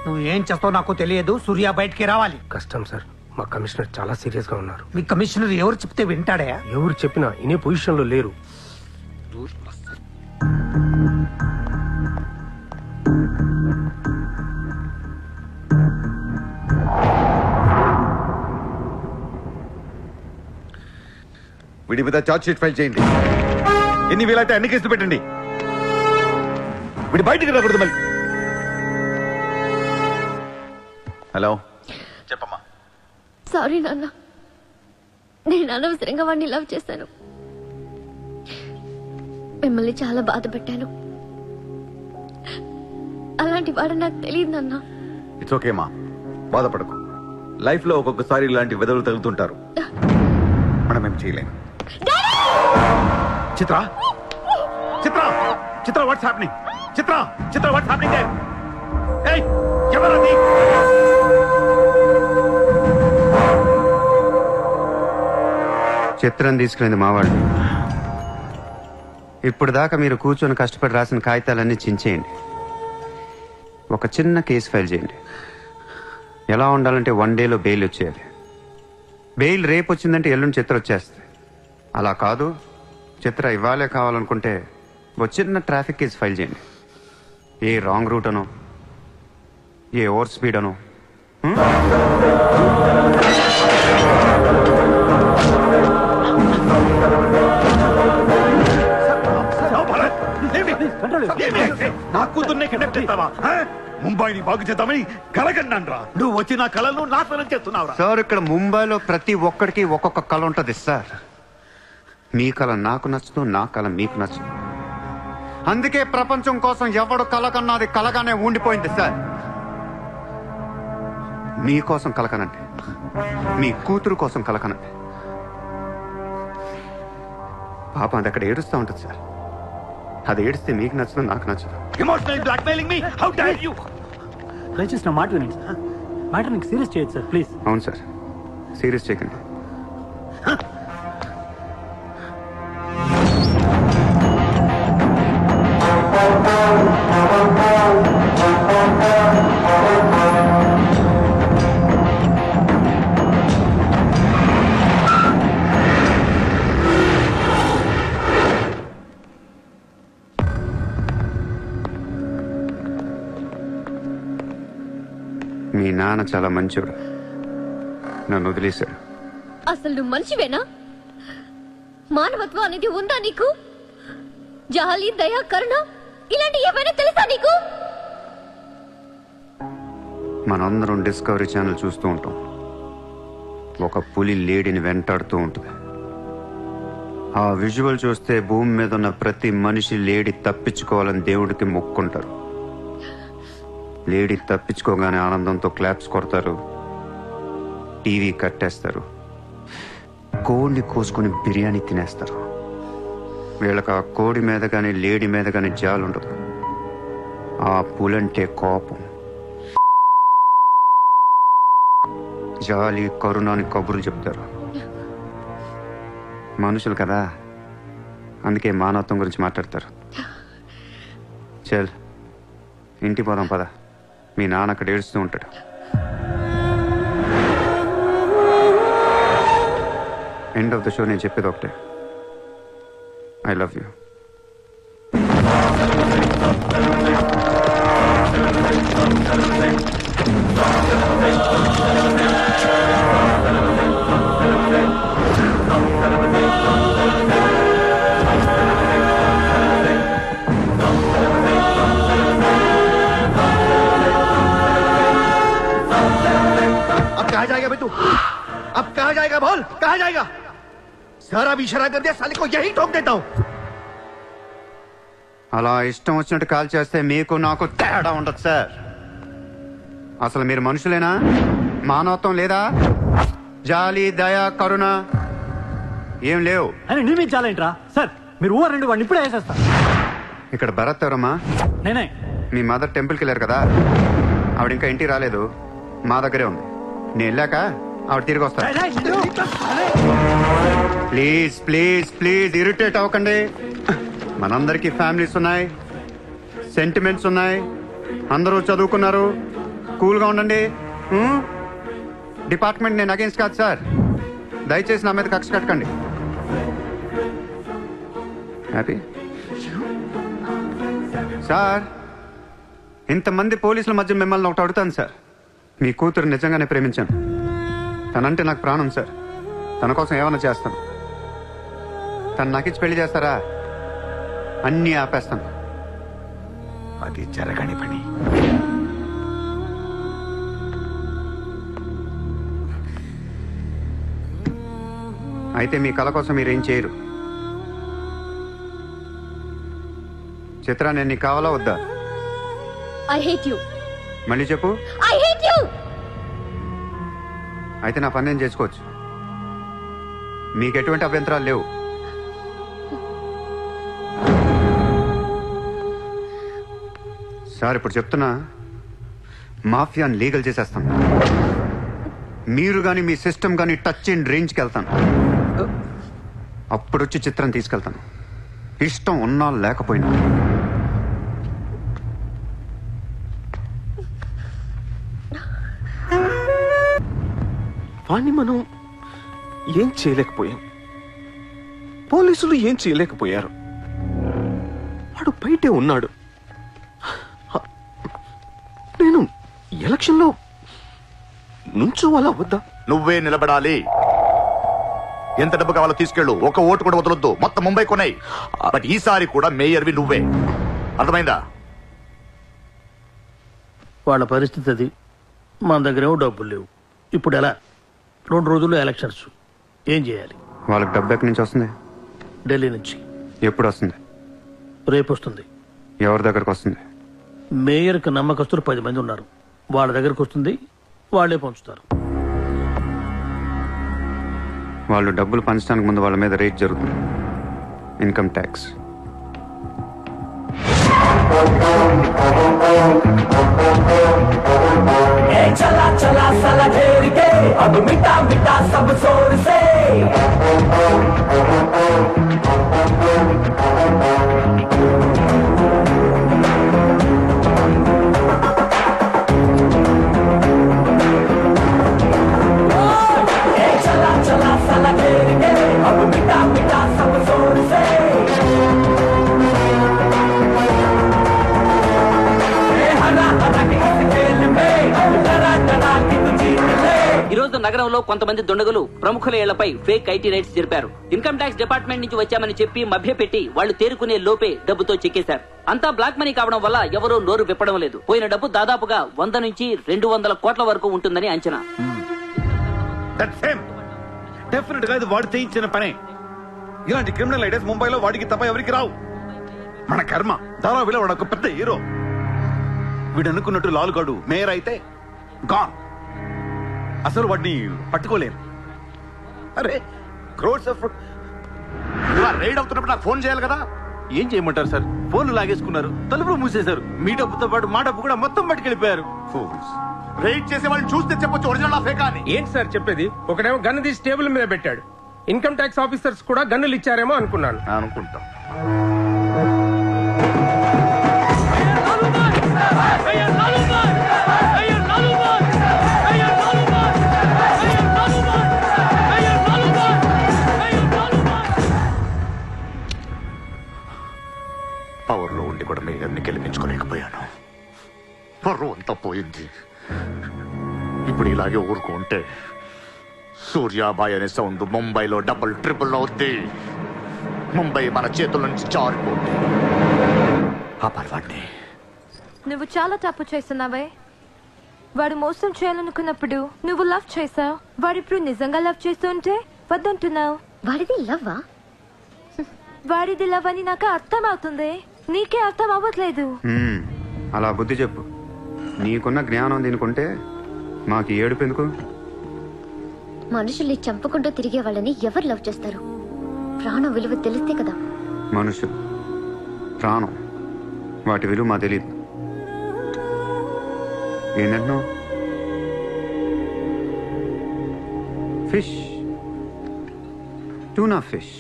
నువ్వు ఏం చేస్తావు నాకు తెలియదు. సూర్య బయటికి రావాలి. కష్టం సార్, మా కమిషనర్ చాలా సీరియస్ గా ఉన్నారు. మీ కమిషనర్ ఎవరు చెప్తే వింటాడా? ఎవరు చెప్పినా ఇనే పొజిషన్ లో లేరు. వీడి మీద ఛార్జ్ షీట్ ఫైల్ చేయండి. ఎన్ని వీలైతే అన్ని కేసులు పెట్టండి. వీడి బయటికి రాకూడదు మళ్ళీ. హలో, చెప్పమ్మా. సారీ నాన్న, నేను అనవసరంగా వాడిని లవ్ చేశాను. మిమ్మల్ని చాలా బాధ పెట్టాను. అలాంటి వాడు నాకు తెలియదు నాన్న. ఇట్స్ ఓకే మా, బాధపడకు. లైఫ్ లో ఒక్కొక్కసారి ఇలాంటి వెదవులు తగులుతుంటారు. మనం ఏం చేయలేము. Chitra, Chitra, Chitra, what's happening? Chitra, Chitra, what's happening there? ఏయ్, ఎవరది? చిత్రం తీసుకెళ్ళింది మావాళ్ళు. ఇప్పుడు దాకా మీరు కూర్చొని కష్టపడి రాసిన కాగితాలన్నీ చించేయండి. ఒక చిన్న కేసు ఫైల్ చేయండి. ఎలా ఉండాలంటే 1 డేలో బెయిల్ వచ్చేయాలి. బెయిల్ రేపు వచ్చిందంటే ఎల్లుండి చిత్ర వచ్చేస్తుంది. అలా కాదు, చిత్ర ఇవ్వాలే కావాలనుకుంటే ఒక చిన్న ట్రాఫిక్ కేసు ఫైల్ చేయండి. ఏ రాంగ్ రూట్ అనో, ఏ ఓవర్ స్పీడ్ అనో. నా కూతుర్నే కిడ్నాప్ చేస్తావా? ముంబైని బాగు చేద్దామని కలగన్నాన్రా. నువ్వు వచ్చి నా కళను నాశనం చేస్తున్నావురా. సార్, ఇక్కడ ముంబైలో ప్రతి ఒక్కడికి ఒక్కొక్క కళ ఉంటుంది సార్. మీ కళ నాకు నచ్చదు, నా కళ మీకు నచ్చదు. అందుకే ప్రపంచం కోసం ఎవడు కలకన్నది కలగానే ఉండిపోయింది సార్. మీకోసం కలకనండి, మీ కూతురు కోసం కలకనండి. పాప అది అక్కడ ఏడుస్తూ ఉంటుంది సార్. అది ఏడిస్తే మీకు నచ్చదు, నాకు నచ్చదు. Emotional blackmailing me, how dare you? దయచేసి నా మాట వినండి సార్. మ్యాటర్ నీకు సీరియస్ చేయొచ్చు సార్, ప్లీజ్. అవును సార్, సీరియస్ చేయకండి. మీ నాన్న చాలా మంచోడు, నన్ను వదిలేశాడు. అసలు నువ్వు మనిషివేనా? మానవత్వం అనేది ఉందా నీకు? జాలి, దయ, కరుణ ఇలాంటి ఏమైనా తెలుసా నీకు? మనందరం డిస్కవరీ ఛానల్ చూస్తూ ఉంటాం. ఒక పులి లేడీని వెంటాడుతూ ఉంటుంది. ఆ విజువల్ చూస్తే భూమి మీద ఉన్న ప్రతి మనిషి లేడీ తప్పించుకోవాలని దేవుడికి మొక్కుంటారు. లేడీ తప్పించుకోగానే ఆనందంతో క్లాప్స్ కొడతారు, టీవీ కట్టేస్తారు, కోడిని కోసుకుని బిర్యానీ తినేస్తారు. వీళ్ళకి ఆ కోడి మీద కానీ లేడీ మీద కానీ జాలి ఉండదు. ఆ పులంటే కోపం, జాలి, కరుణ అని కబుర్లు చెప్తారు. మనుషులు కదా, అందుకే మానవత్వం గురించి మాట్లాడతారు. చల్, ఇంటికి పోదాం పద. మీ నాన్న అక్కడ ఏడుస్తూ ఉంటాడు. ఎండ్ ఆఫ్ ద షో నేను చెప్పేది ఒకటే, ఐ లవ్ యూ. अब कहाँ जाएगा भाई तू? अब कहाँ जाएगा बोल, कहाँ जाएगा? सारा भी इशारा कर दिया, साले को यही ठोक देता हूँ. అలా ఇష్టం వచ్చినట్టు కాల్ చేస్తే మీకు నాకు తేడా ఉండదు సార్. అసలు మీరు మనుషులేనా? మానవత్వం లేదా? జాలి, దయ, కరుణ ఏం లేవు. అని నీ మీద చాలేంట్రా సార్? మీరు ఊరు రెండు వాడిని ఇప్పుడే వేసేస్తా. ఇక్కడ భరత్ ఎవరమ్మా? నేనే. మీ మదర్ టెంపుల్కి వెళ్ళారు కదా, ఆవిడ ఇంకా ఇంటికి రాలేదు, మా దగ్గరే ఉంది. నేను వెళ్ళాక ఆవిడ తిరిగి వస్తాను. ప్లీజ్ ప్లీజ్ ప్లీజ్ ఇరిటేట్ అవ్వకండి. మనందరికీ ఫ్యామిలీస్ ఉన్నాయి, సెంటిమెంట్స్ ఉన్నాయి, అందరూ చదువుకున్నారు. కూల్గా ఉండండి. డిపార్ట్మెంట్ నేను అగేన్స్ట్ కాదు సార్. దయచేసి నా మీద కక్ష కట్టకండి. Happy sir? ఇంతమంది పోలీసుల మధ్య మిమ్మల్ని ఒకటి అడుగుతాను సార్. మీ కూతురు నిజంగానే ప్రేమించాను. తనంటే నాకు ప్రాణం సార్. తన కోసం ఏమైనా చేస్తాను. తను నాకిచ్చి పెళ్లి చేస్తారా? అన్నీ ఆపేస్తాను. అది జరగని పని. అయితే మీ కళ కోసం మీరేం చేయరు. చిత్ర, నేను నీకు కావాలా వద్దా? I hate you. మళ్ళీ చెప్పు. I hate you. అయితే నా పని నేను చేసుకోవచ్చు. మీకు ఎటువంటి అభ్యంతరాలు లేవు. సార్ ఇప్పుడు చెప్తున్నా, మాఫియాని లీగల్ చేసేస్తాను. మీరు కానీ మీ సిస్టమ్ కానీ టచ్ అండ్ రేంజ్కి వెళ్తాను. అప్పుడు వచ్చి చిత్రం తీసుకెళ్తాను, ఇష్టం ఉన్నా లేకపోయినా. వాణ్ణి మనం ఏం చేయలేకపోయాం, పోలీసులు ఏం చేయలేకపోయారు. వాడు బయటే ఉన్నాడు. నేను ఎలక్షన్లో నుంచోవాలా వద్దా? నువ్వే నిలబడాలి. ఎంత డబ్బు కావాలో తీసుకెళ్ళు. ఒక ఓటు కూడా వదలొద్దు. మొత్తం ముంబై కొన్నాయి. బట్ ఈసారి కూడా మేయర్వి నువ్వే. అర్థమైందా? వాళ్ళ పరిస్థితి అది. మన దగ్గరేమో డబ్బులు లేవు. ఇప్పుడు ఎలా? 2 రోజుల్లో ఎలక్షన్స్. ఏం చేయాలి? వాళ్ళకి డబ్బు ఎక్కడి నుంచి వస్తుంది? ఢిల్లీ నుంచి. ఎప్పుడు వస్తుంది? రేపు వస్తుంది. ఎవరి దగ్గరకు వస్తుంది? మేయర్కి నమ్మకస్తులు 10 మంది ఉన్నారు. వాళ్ళ దగ్గరకు వస్తుంది, వాళ్ళే పంచుతారు. వాళ్ళు డబ్బులు పంచడానికి ముందు వాళ్ళ మీద రేట్ జరుగుతుంది, ఇన్కమ్ ట్యాక్స్. चला चला साला घेर के अब मिटा मिटा सब शोर से चला चला साला घेर के अब मिटा मिटा सब शोर से ఈరోజు నగరంలో కొంతమంది దుండగులు ప్రముఖుల ఇళ్లపై ఫేక్ ఐటీ రైట్స్ జరిపారు. ఇన్కమ్ ట్యాక్స్ డిపార్ట్మెంట్ నుంచి వచ్చామని చెప్పి మభ్యపెట్టి వాళ్లు తేరుకునే లోపే డబ్బుతో చెక్కేశారు. అంతా బ్లాక్ మనీ కావడం వల్ల ఎవరూ నోరు విప్పడం లేదు. పోయిన డబ్బు దాదాపుగా 100 నుంచి 200 కోట్ల వరకు ఉంటుందని అంచనా. డెఫినెట్ గా ఇది వాడు చేయించిన పనే. ఇలాంటి క్రిమినల్ ఐడియాస్ ముంబైలో వాడికి తప్ప ఎవరికి రావు. మన కర్మ. ధారావిలో వాడు ఒక పెద్ద హీరో. వీడు అనుకున్నట్టు లాలుగాడు మేయర్ అయితే గాన్. అసలు వాడిని పట్టుకోలేరు. అరే క్రోడ్స్ ఆఫ్ రైడ్ అవుతున్నప్పుడు నాకు ఫోన్ చేయాలి కదా. ఏం చేయమంటారు సార్? ఫోన్లు లాగేసుకున్నారు, తలుపులు మూసేశారు. మీ డబ్బుతో పాటు మా డబ్బు కూడా మొత్తం పట్టుకెళ్ళిపోయారు. రైడ్ చేసే వాళ్ళు చూస్తే చెప్పొచ్చు ఒరిజినల్ ఫేక్ అని. ఏంటి సార్ చెప్పేది? ఒకడేమో గన్ను తీసి టేబుల్ మీద పెట్టాడు. ఇన్కమ్ ట్యాక్స్ ఆఫీసర్స్ కూడా గన్నులు ఇచ్చారేమో అనుకున్నాను. అనుకుంటాం. పవర్ లో ఉండి కూడా మేయర్ని గెలిపించుకోలేకపోయాను. పర్రు అంతా పోయింది. ఇప్పుడు ఇలాగే ఊరుకుంటే సూర్యాబాయ్ అనే సౌండ్ ముంబైలో డబుల్ ట్రిపుల్ అవుద్ది. ముంబై మన చేతుల నుంచి జారిపోద్ది. ఆపాలి వాడిని. నువ్వు చాలా తప్పు చేస్తున్నావే. వాడు మోసం చేయాలనుకున్నప్పుడు నువ్వు లవ్ చేసావు. వాడిప్పుడు నిజంగా లవ్ చేస్తుంటే వద్దంటున్నావు. వాడిది లవ్వా? వాడిది లవ్ అని నాకు అర్థం అవుతుంది. నీకే అర్థం అవ్వట్లేదు. అలా బుద్ధి చెప్పు. నీకున్న జ్ఞానం దీనికుంటే మాకు ఏడుపు ఎందుకు? మనుషుల్ని చంపుకుంటూ తిరిగే వాళ్ళని ఎవరు లవ్ చేస్తారు? ప్రాణం విలువ తెలిస్తే కదా. మనుషులు, ప్రాణం, వాటి విలువ మా తెలియదు. ఏంటంటున్నావు? Fish, tuna fish.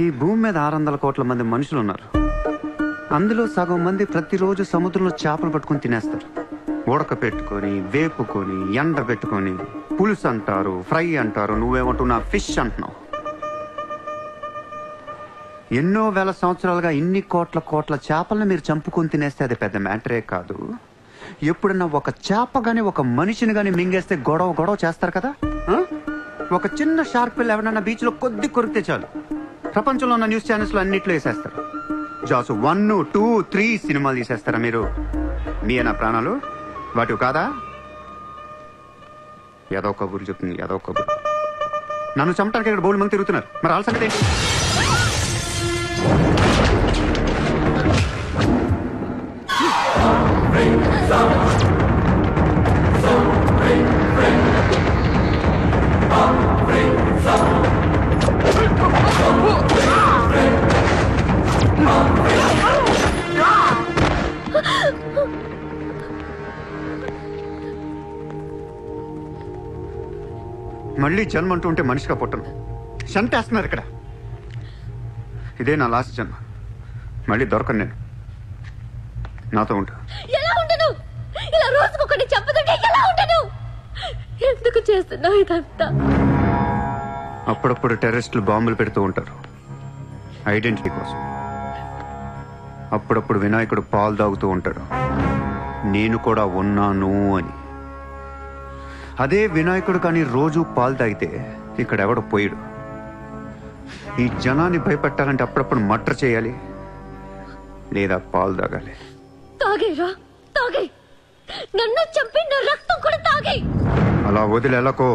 ఈ భూమి మీద 600 కోట్ల మంది మనుషులు ఉన్నారు. అందులో సగం మంది ప్రతిరోజు సముద్రంలో చేపలు పట్టుకొని తినేస్తారు. ఉడక పెట్టుకొని, వేపుకొని, ఎండ పెట్టుకొని, పులుసు అంటారు, ఫ్రై అంటారు. నువ్వేమంటున్నా ఫిష్ అంటున్నావు. ఎన్నో వేల సంవత్సరాలుగా ఇన్ని కోట్ల చేపలను మీరు చంపుకొని తినేస్తే అది పెద్ద మ్యాటరే కాదు. ఎప్పుడన్నా ఒక చేప గాని ఒక మనిషిని గాని మింగేస్తే గొడవ చేస్తారు కదా. ఒక చిన్న షార్క్ పిల్ల ఎవరన్నా బీచ్ లో కొద్ది కొరికితే చాలు ప్రపంచంలో ఉన్న న్యూస్ ఛానల్స్ లో అన్నిట్లో వేసేస్తారు. జాస్ 1, 2, 3 సినిమాలు తీసేస్తారా మీరు? మీ నా ప్రాణాలు వాటి కాదా? ఏదో కబుర్లు చెప్తుంది, ఏదో కబుర్లు. నన్ను చంపడానికి ఇక్కడ బోల్డ్ మంది తిరుగుతున్నారు. మరి వాళ్ళ సంగతి ఏంటి? మళ్ళీ జన్మ అంటూ ఉంటే మనిషిగా పుట్టను. చంపేస్తున్నారు ఇక్కడ. ఇదే నా లాస్ట్ జన్మ. మళ్ళీ దొరకను నేను. నాతో ఉంటా. ఎలా ఉండను? ఇలా రోజుకొకటి చంపుతుంటే ఎలా ఉండను? ఎందుకు చేస్తున్నావు ఇదంతా? అప్పుడప్పుడు టెర్రరిస్టులు బాంబులు పెడుతూ ఉంటారు ఐడెంటిటీ కోసం. అప్పుడప్పుడు వినాయకుడు పాలు తాగుతూ ఉంటాడు, నేను కూడా ఉన్నాను అని. అదే వినాయకుడు కానీ రోజు పాలు తాగితే ఇక్కడ ఎవడు పోయిడు. ఈ జనాన్ని భయపెట్టాలంటే అప్పుడప్పుడు మర్డర్ చేయాలి, లేదా పాలు తాగాలి. తాగేరా, తాగే. నన్ను చంపి నా రక్తం కూడా తాగే. అలా వదిలేలకో.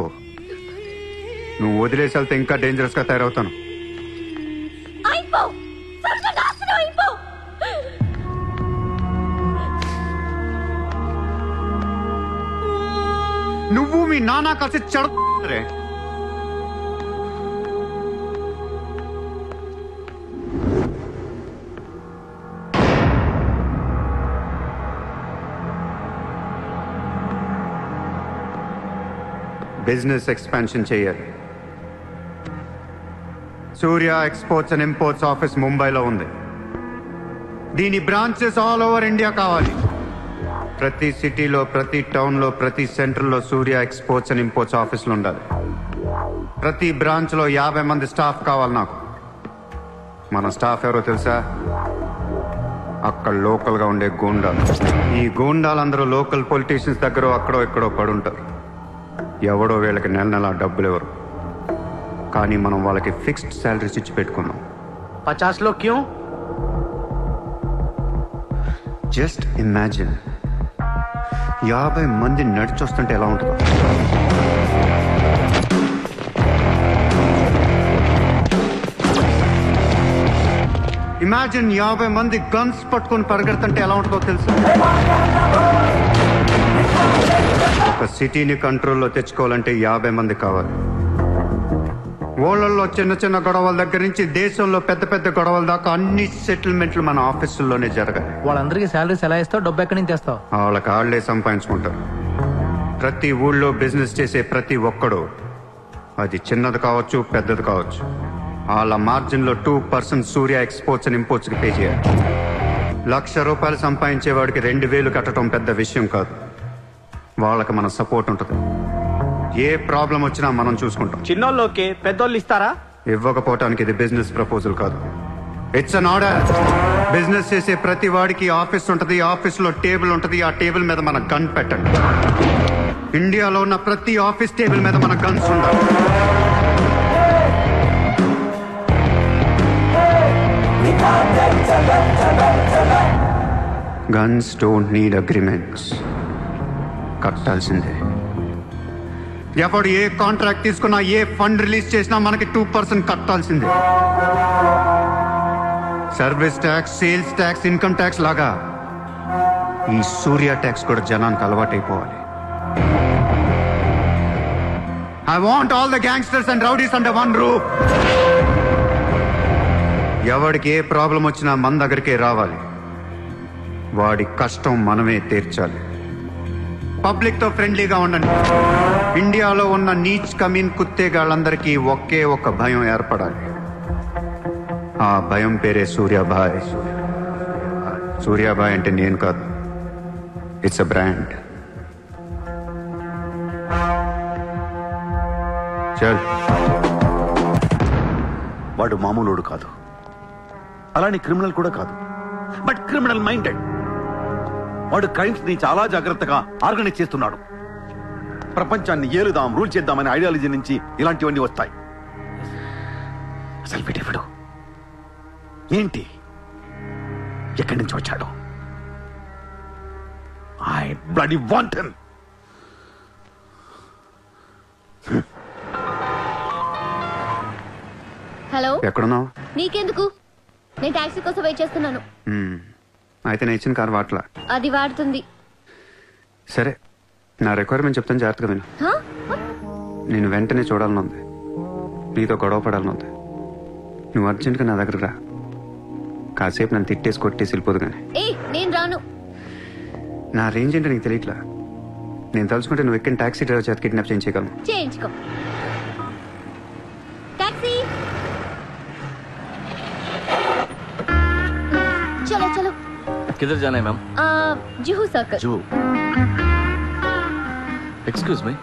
నువ్వు వదిలేసి వెళ్తే ఇంకా డేంజరస్ గా తయారవుతాను. అయిపో, సర్వనాశనం అయిపో. నువ్వు మీ నాన్న కలిసి చెడరే. బిజినెస్ ఎక్స్పాన్షన్ చేయాలి. సూర్య ఎక్స్పోర్ట్స్ అండ్ ఇంపోర్ట్స్ ఆఫీస్ ముంబైలో ఉంది. దీని బ్రాంచెస్ ఆల్ ఓవర్ ఇండియా కావాలి. ప్రతి సిటీలో, ప్రతి టౌన్లో, ప్రతి సెంటర్లో సూర్య ఎక్స్పోర్ట్స్ అండ్ ఇంపోర్ట్స్ ఆఫీసులు ఉండాలి. ప్రతి బ్రాంచ్లో 50 మంది స్టాఫ్ కావాలి నాకు. మన స్టాఫ్ ఎవరో తెలుసా? అక్కడ లోకల్గా ఉండే గూండాలు. ఈ గూండాలందరూ లోకల్ పొలిటీషియన్స్ దగ్గర అక్కడో ఇక్కడో పడుంటారు. ఎవడో వీళ్ళకి నెల డబ్బులు ఎవరు, కానీ మనం వాళ్ళకి ఫిక్స్డ్ శాలరీస్ ఇచ్చి పెట్టుకున్నాం. 50 లో క్యూ? జస్ట్ ఇమాజిన్ 50 మంది నడిచొస్తుంటే ఎలా ఉంటుందో. ఇమాజిన్ 50 మంది గన్స్ పట్టుకొని పరిగెడుతుంటే ఎలా ఉంటుందో తెలుసు. ఒక సిటీని కంట్రోల్లో తెచ్చుకోవాలంటే 50 మంది కావాలి. ఊళ్ళల్లో చిన్న చిన్న గొడవల దగ్గర నుంచి దేశంలో పెద్ద పెద్ద గొడవల దాకా అన్ని సెటిల్మెంట్లు మన ఆఫీసుల్లోనే జరగాలి. వాళ్ళందరికీ శాలరీస్ ఎలా ఇస్తావు? డబ్బు ఎక్కడి నుంచి తెస్తావు? వాళ్ళకి ఆళ్లే సంపాదించుకుంటారు. ప్రతి ఊళ్ళో బిజినెస్ చేసే ప్రతి ఒక్కడు, అది చిన్నది కావచ్చు పెద్దది కావచ్చు, వాళ్ళ మార్జిన్లో 2% సూర్య ఎక్స్పోర్ట్స్ అండ్ ఇంపోర్ట్స్ కి పే చేయాలి. ₹1,00,000 సంపాదించేవాడికి 2,000 కట్టడం పెద్ద విషయం కాదు. వాళ్ళకి మన సపోర్ట్ ఉంటుంది. ఏ ప్రాబ్లం వచ్చినా మనం చూసుకుంటాం. చిన్నోళ్ళకి పెద్దోళ్ళు ఇస్తారా? ఇవ్వకపోవటానికి ఇది బిజినెస్ ప్రపోజల్ కాదు, ఇట్స్ అన్ ఆర్డర్. బిజినెస్ చేసే ప్రతి వాడికి ఆఫీస్ ఉంటుంది. ఆఫీస్ లో టేబుల్ ఉంటుంది. ఆ టేబుల్ మీద మన గన్ పెట్టండి. ఇండియాలో ఉన్న ప్రతి ఆఫీస్ టేబుల్ మీద మన గన్స్ ఉండాలి. Guns don't need agreements. కట్టాల్సిందే. ఎప్పుడు ఏ కాంట్రాక్ట్ తీసుకున్నా, ఏ ఫండ్ రిలీజ్ చేసినా మనకి 2% కట్టాల్సిందే. Service tax, sales tax, income tax లాగా ఈ సూర్య ట్యాక్స్ కూడా జనానికి అలవాటైపోవాలి. I want all the gangsters and rowdies under one roof. ఎవడికి ఏ ప్రాబ్లం వచ్చినా మన దగ్గరికే రావాలి. వాడి కష్టం మనమే తీర్చాలి. పబ్లిక్ తో ఫ్రెండ్లీగా ఉండండి. ఇండియాలో ఉన్న నీచ్ కమీన్ కుత్తేగాళ్ళందరికీ ఒకే ఒక భయం ఏర్పడాలి. ఆ భయం పేరే సూర్యాభాయ్. సూర్యాభాయ్ అంటే నేను కాదు, ఇట్స్ అ బ్రాండ్. చల్. వాడు మామూలుడు కాదు, అలానే క్రిమినల్ కూడా కాదు, బట్ క్రిమినల్ మైండెడ్. వాడు క్రైమ్స్ ని చాలా జాగ్రత్తగా ఆర్గనైజ్ చేస్తున్నాడు. ప్రపంచాన్ని ఏలుదాం, రూల్ చేద్దామనే ఐడియాలజీ నుంచి ఇలాంటివన్నీ వస్తాయి. అసలు వీడెవడు, ఏంటి, ఎక్కడి నుంచి వచ్చాడు? I bloody want him. Hello, ఎక్కడున్నావు? నీకెందుకు? నేను టాక్సీ కోసం వెయిట్ చేస్తున్నాను. అయితే నేను ఇచ్చిన కారు వాట్లా. అది వాడుతుంది. సరే, నా రిక్వైర్మెంట్ చెప్తాను, జాగ్రత్తగా విను. హా? నేను వెంటనే చూడాలని ఉంది, నీతో గొడవ పడాలని ఉంది. నువ్వు అర్జెంట్గా నా దగ్గర రా. కాసేపు నన్ను తిట్టేసి కొట్టేసి వెళ్ళిపోదు కానీ. నేను రాను. నా రేంజ్ ఏంటో నీకు తెలియట్లా. నేను తలుచుకుంటే నువ్వు ఎక్కిన టాక్సీ డ్రైవర్ చేత కిడ్నాప్ చేయించగలను. చేయించుకో. టాక్సీ, చలో చలో. किधर जाना है ma'am? Juhu circle. Juhu. Excuse me.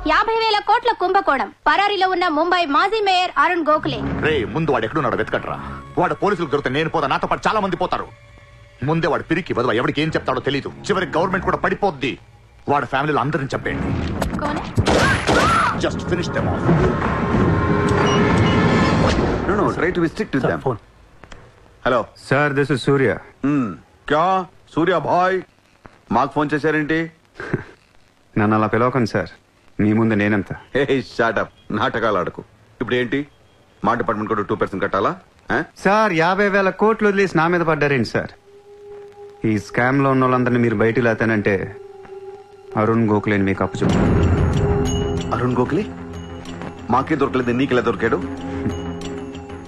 $50,000 కోట్ల కుంభకోణం. పరారీలో ఉన్న ముంబై మాజీ మేయర్ అరుణ్ గోఖలే. రే, ముందు వాడు ఎక్కడున్నాడో వెతకట్రా. వాడు పోలీసులకు దొరికితే నేను పోతా, నాతో పాటు చాలా మంది పోతారు. ముందే వాడు పిరికి వదవ, ఎవరికి ఏం చెప్తాడో తెలీదు. చివరికి గవర్నమెంట్ కూడా పడిపోద్ది. వాడు ఫ్యామిలీలో అందరిని చెప్పండి. Just finish them off. No, try to be strict with them. Hello sir, this is Surya. క్యా సూర్య భాయ్, మాకు ఫోన్ చేశారేంటి? నన్ను అలా పిలవకండి సార్, మీ ముందు నేనెంత. షాటప్, నాటకాలు ఆడకు. ఇప్పుడు ఏంటి, మా డిపార్ట్మెంట్ కూడా 2% కట్టాలా? సార్, 50,000 కోట్లు వదిలేసి నా మీద పడ్డారేంటి సార్? ఈ స్కామ్ లో ఉన్న వాళ్ళందరినీ మీరు బయటికి లేతానంటే అరుణ్ గోఖలేని మీకు అప్పు చెప్తాను. అరుణ్ గోఖలే మాకే దొరకలేదు, నీకెలా దొరికాడు?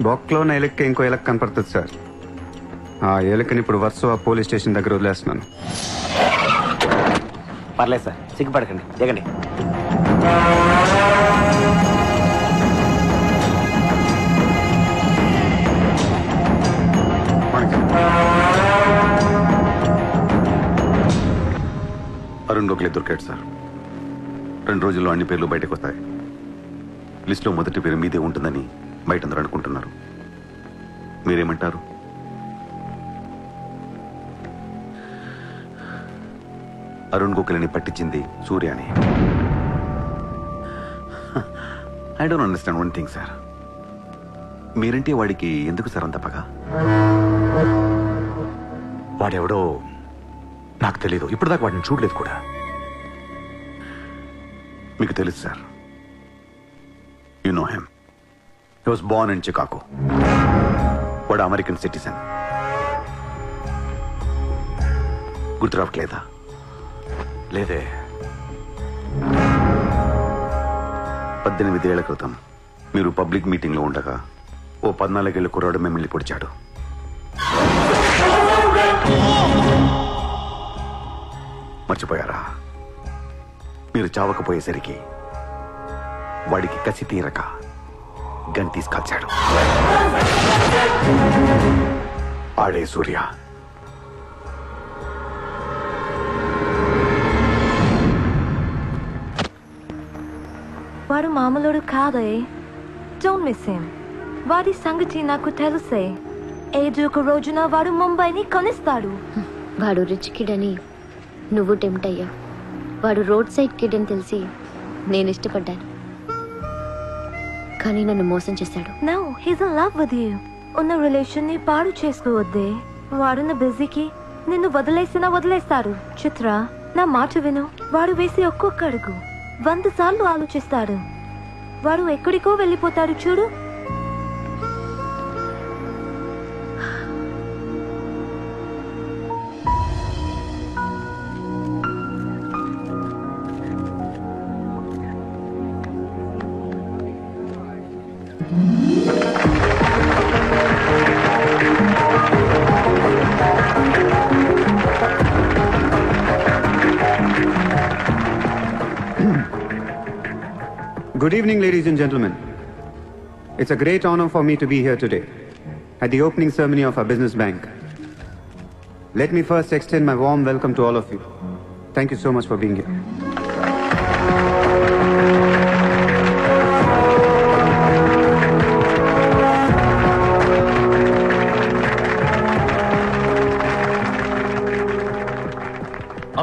బొక్కలో ఉన్న ఎలక్కి ఇంకో ఎలక్ కనపడుతుంది సార్. ఆ ఎలకని ఇప్పుడు వర్సోవా పోలీస్ స్టేషన్ దగ్గర వదిలేస్తున్నాను. పర్లేదు సార్, సిగ్గుపడకండి, దిగండి. అరుణ్ గోఖలే దొరికాడు సార్. 2 రోజుల్లో అన్ని పేర్లు బయటకు వస్తాయి. లిస్టులో మొదటి పేరు మీదే ఉంటుందని బయట అందరూ అనుకుంటున్నారు. మీరేమంటారు? అరుణ్ గోఖలేని పట్టించింది సూర్యాని. I don't understand one thing sir. మీరంటే వాడికి ఎందుకు సార్ అంత పగ? వాడెవడో నాకు తెలీదు, ఇప్పటిదాకా వాడిని చూడలేదు కూడా. మీకు తెలుసు sir. You know him. He was Born in Chicago. వాడు అమెరికన్ సిటిజన్. గుర్తు రావట్లేదా? లేదే. 18 ఏళ్ల క్రితం మీరు పబ్లిక్ మీటింగ్ లో ఉండగా ఓ 14 ఏళ్ల కుర్రాడు మిమ్మల్ని పొడిచాడు. మర్చిపోయారా? మీరు చావకపోయేసరికి వాడికి కసి తీరక గన్ తీసుకొచ్చాడు. ఆడే సూర్య. వాడు మామూలుడు కాదే. Don't miss him. వాడి సంగతి నాకు తెలుసే. ఏదో ఒక రోజున వాడు ముంబైని కొనిస్తాడు. వాడు రిచ్ కిడ్ అని నువ్వు టెంప్ట్ అయ్యావు. వాడు రోడ్ సైడ్ కిడ్ అని తెలిసి నేను ఇష్టపడ్డాను, కానీ నన్ను మోసం చేశాడు. No, he's in love with you. ఉన్న రిలేషన్ ని పాడు చేసుకోవద్దే. వాడున్న బిజీకి నిన్ను వదిలేస్తాడు. చిత్ర, నా మాట విను. వాడు వేసి ఒక్కొక్క అడుగు 100 సార్లు ఆలోచిస్తాడు. వాడు ఎక్కడికో వెళ్ళిపోతాడు చూడు. Good evening, ladies and gentlemen. It's a great honor for me to be here today at the opening ceremony of our business bank. Let me first extend my warm welcome to all of you. Thank you so much for being here.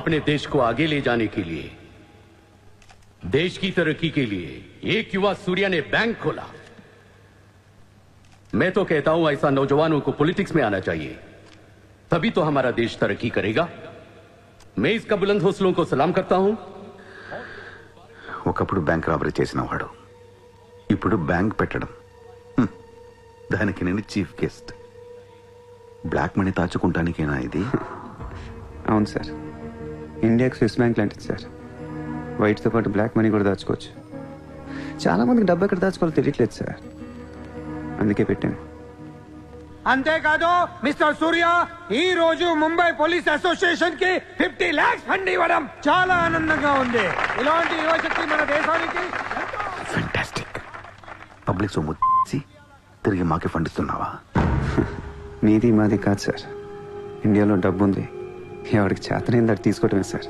अपने देश को आगे ले जाने के लिए, देश की तरक्की के लिए एक युवा सूर्या ने बैंक खोला। मैं तो कहता हूं ऐसा नौजवानों को पॉलिटिक्स में आना चाहिए, तभी तो हमारा देश तरक्की करेगा। मैं इसका बुलंद हौसलों को सलाम करता हूं। ఒకప్పుడు బ్యాంక్ రాబరీ చేసిన వాడు ఇప్పుడు బ్యాంక్ పెట్టడం, దానికి నేను చీఫ్ గెస్ట్. బ్లాక్ మనీ దాచుకుంటానికేనా ఇది? అవును సార్, ఇండియాకి స్విస్ బ్యాంక్ లాంటిది సార్. వైట్తో పాటు బ్లాక్ మనీ కూడా దాచుకోవచ్చు. చాలా మందికి డబ్బు ఎక్కడ దాచుకోవాలో తెలియట్లేదు సార్, అందుకే పెట్టాను. అంతేకాదు మిస్టర్ సూర్య, ఈ రోజు ముంబై పోలీస్ అసోసియేషన్ కి 50 lakhs ఫండ్ ఇవ్వడం చాలా ఆనందంగా ఉంది. ఇలాంటి యువశక్తి మన దేశానికి ఫెంటాస్టిక్. పబ్లిక్ సొమ్ము తిరిగి మాకే ఫండ్ ఇస్తున్నావా? మీది మాది కాదు సార్, ఇండియాలో డబ్బు ఉంది, ఎవరికి చేతనైంది అది తీసుకోవటమే సార్.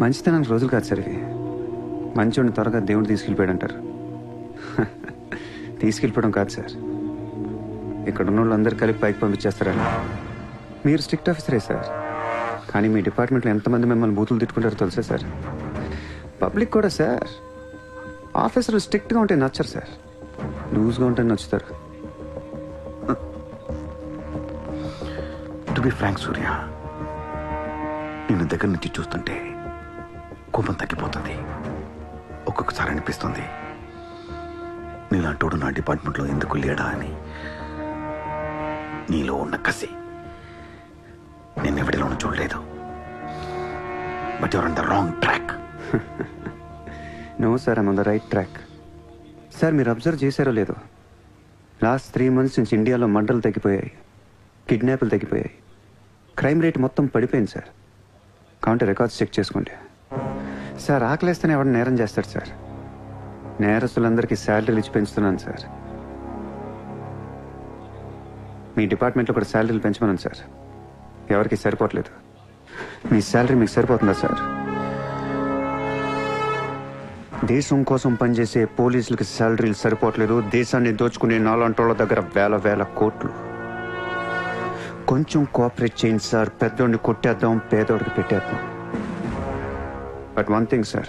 మంచితనానికి రోజులు కాదు సార్ ఇవి. మంచోడిని త్వరగా దేవుడు తీసుకెళ్ళిపోయాడు అంటారు. తీసుకెళ్ళిపోవడం కాదు సార్, ఇక్కడ ఉన్న వాళ్ళందరూ కలిపి పైకి పంపించేస్తారని. మీరు స్ట్రిక్ట్ ఆఫీసరే సార్, కానీ మీ డిపార్ట్మెంట్లో ఎంతమంది మిమ్మల్ని బూతులు తిట్టుకుంటారో తెలుసా సార్? పబ్లిక్ కూడా సార్, ఆఫీసర్లు స్ట్రిక్ట్గా ఉంటే నచ్చరు సార్, లూజ్గా ఉంటే నచ్చుతారు. టు బి ఫ్రాంక్ సూర్య, నిన్ను దగ్గర నుంచి చూస్తుంటే కోపం తగ్గిపోతుంది. ఒక్కొక్కసారి అనిపిస్తుంది నీలాంటోడు నా డిపార్ట్మెంట్లో ఎందుకు లేడా అని. నీలో ఉన్న కసి నిన్నెవడిలోనూ చూడలేదు. But you're on the wrong track. No sir, I'm on the right track. Sir మీరు అబ్జర్వ్ చేశారో లేదో, లాస్ట్ 3 months నుంచి ఇండియాలో మర్డర్లు తగ్గిపోయాయి, కిడ్నాప్లు తగ్గిపోయాయి, క్రైమ్ రేట్ మొత్తం పడిపోయింది సార్. కావుంటే రికార్డ్స్ చెక్ చేసుకోండి సార్. ఆకలేస్తేనే ఎవరు నేరం చేస్తాడు సార్. నేరస్తులందరికీ శాలరీలు ఇచ్చి పెంచుతున్నాను సార్. మీ డిపార్ట్మెంట్లో కూడా శాలరీలు పెంచమన్నాను సార్, ఎవరికి సరిపోవట్లేదు. మీ శాలరీ మీకు సరిపోతుందా సార్? దేశం కోసం పనిచేసే పోలీసులకి శాలరీలు సరిపోవట్లేదు, దేశాన్ని దోచుకునే నాలాంటోళ్ళ దగ్గర వేల కోట్లు. కొంచెం కోఆపరేట్ చేయండి సార్, పెద్దోడిని కొట్టేద్దాం, పేదోడికి పెట్టేద్దాం. But one thing sir,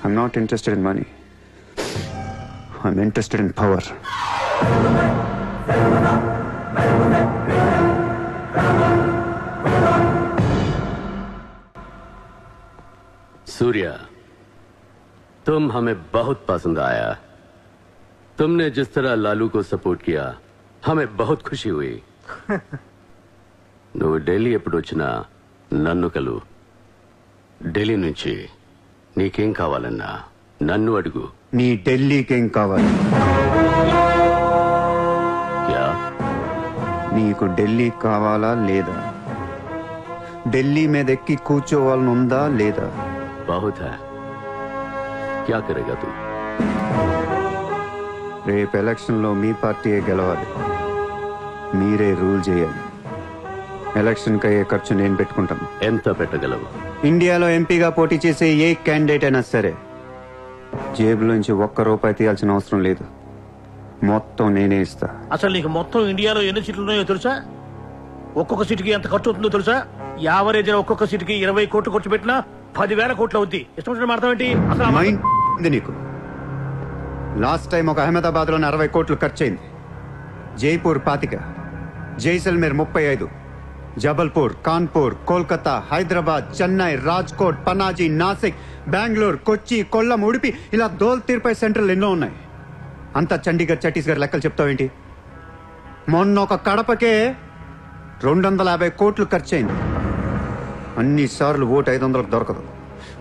I'm not interested in money, I'm interested in power. Surya, तुम हमें बहुत पसंद आया। तुमने जिस तरह लालू को सपोर्ट किया, हमें बहुत खुशी हुई। నువ్వు ఢిల్లీ ఎప్పుడు వచ్చినా నన్ను కలు. ఢిల్లీ నుంచి నీకేం కావాలన్నా నన్ను అడుగు. నీ ఢిల్లీకేం కావాలి? నీకు ఢిల్లీ కావాలా లేదా? ఢిల్లీ మీద ఎక్కి కూర్చోవాలని ఉందా లేదా? बहुत है, क्या करेगा तू? రేపు ఎలక్షన్లో మీ పార్టీయే గెలవాలి, మీరే రూల్ చేయాలి. ఎలక్షన్కి అయ్యే ఖర్చు నేను పెట్టుకుంటాను. ఎంత పెట్టగలవు? ఇండియాలో ఎంపీగా పోటీ చేసే ఏ క్యాండిడేట్ అయినా సరే జేబులోంచి ₹1 తీయాల్సిన అవసరం లేదు, మొత్తం నేనే ఇస్తా. అసలు నీకు మొత్తం ఇండియాలో ఎన్ని సీట్లు ఉన్నాయో తెలుసా? ఒక్కొక్క సీటుకి ఎంత ఖర్చు అవుతుందో తెలుసా? యావరేజ్ ఒక్కొక్క సీటుకి 20 కోట్లు ఖర్చు పెట్టినా 10,000 కోట్లు అవుద్ది. ఇష్టం వచ్చిన అర్థం ఏంటి అసలు? మైండ్ ఉంది నీకు? లాస్ట్ టైం ఒక అహ్మదాబాద్లోనే 60 కోట్లు ఖర్చు అయింది, జైపూర్ 25, జైసల్మేర్ 35, జబల్పూర్, కాన్పూర్, కోల్కతా, హైదరాబాద్, చెన్నై, రాజ్కోట్, పనాజీ, నాసిక్, బెంగళూరు, కొచ్చి, కొల్లం, ఉడిపి ఇలా దోల్ తీర్పై సెంటర్లు ఎన్నో ఉన్నాయి. అంతా చండీగఢ్, ఛత్తీస్గఢ్ లెక్కలు చెప్తావేంటి? మొన్న ఒక కడపకే 250 కోట్లు ఖర్చయింది. అన్నిసార్లు ఓటు 500 దొరకదు.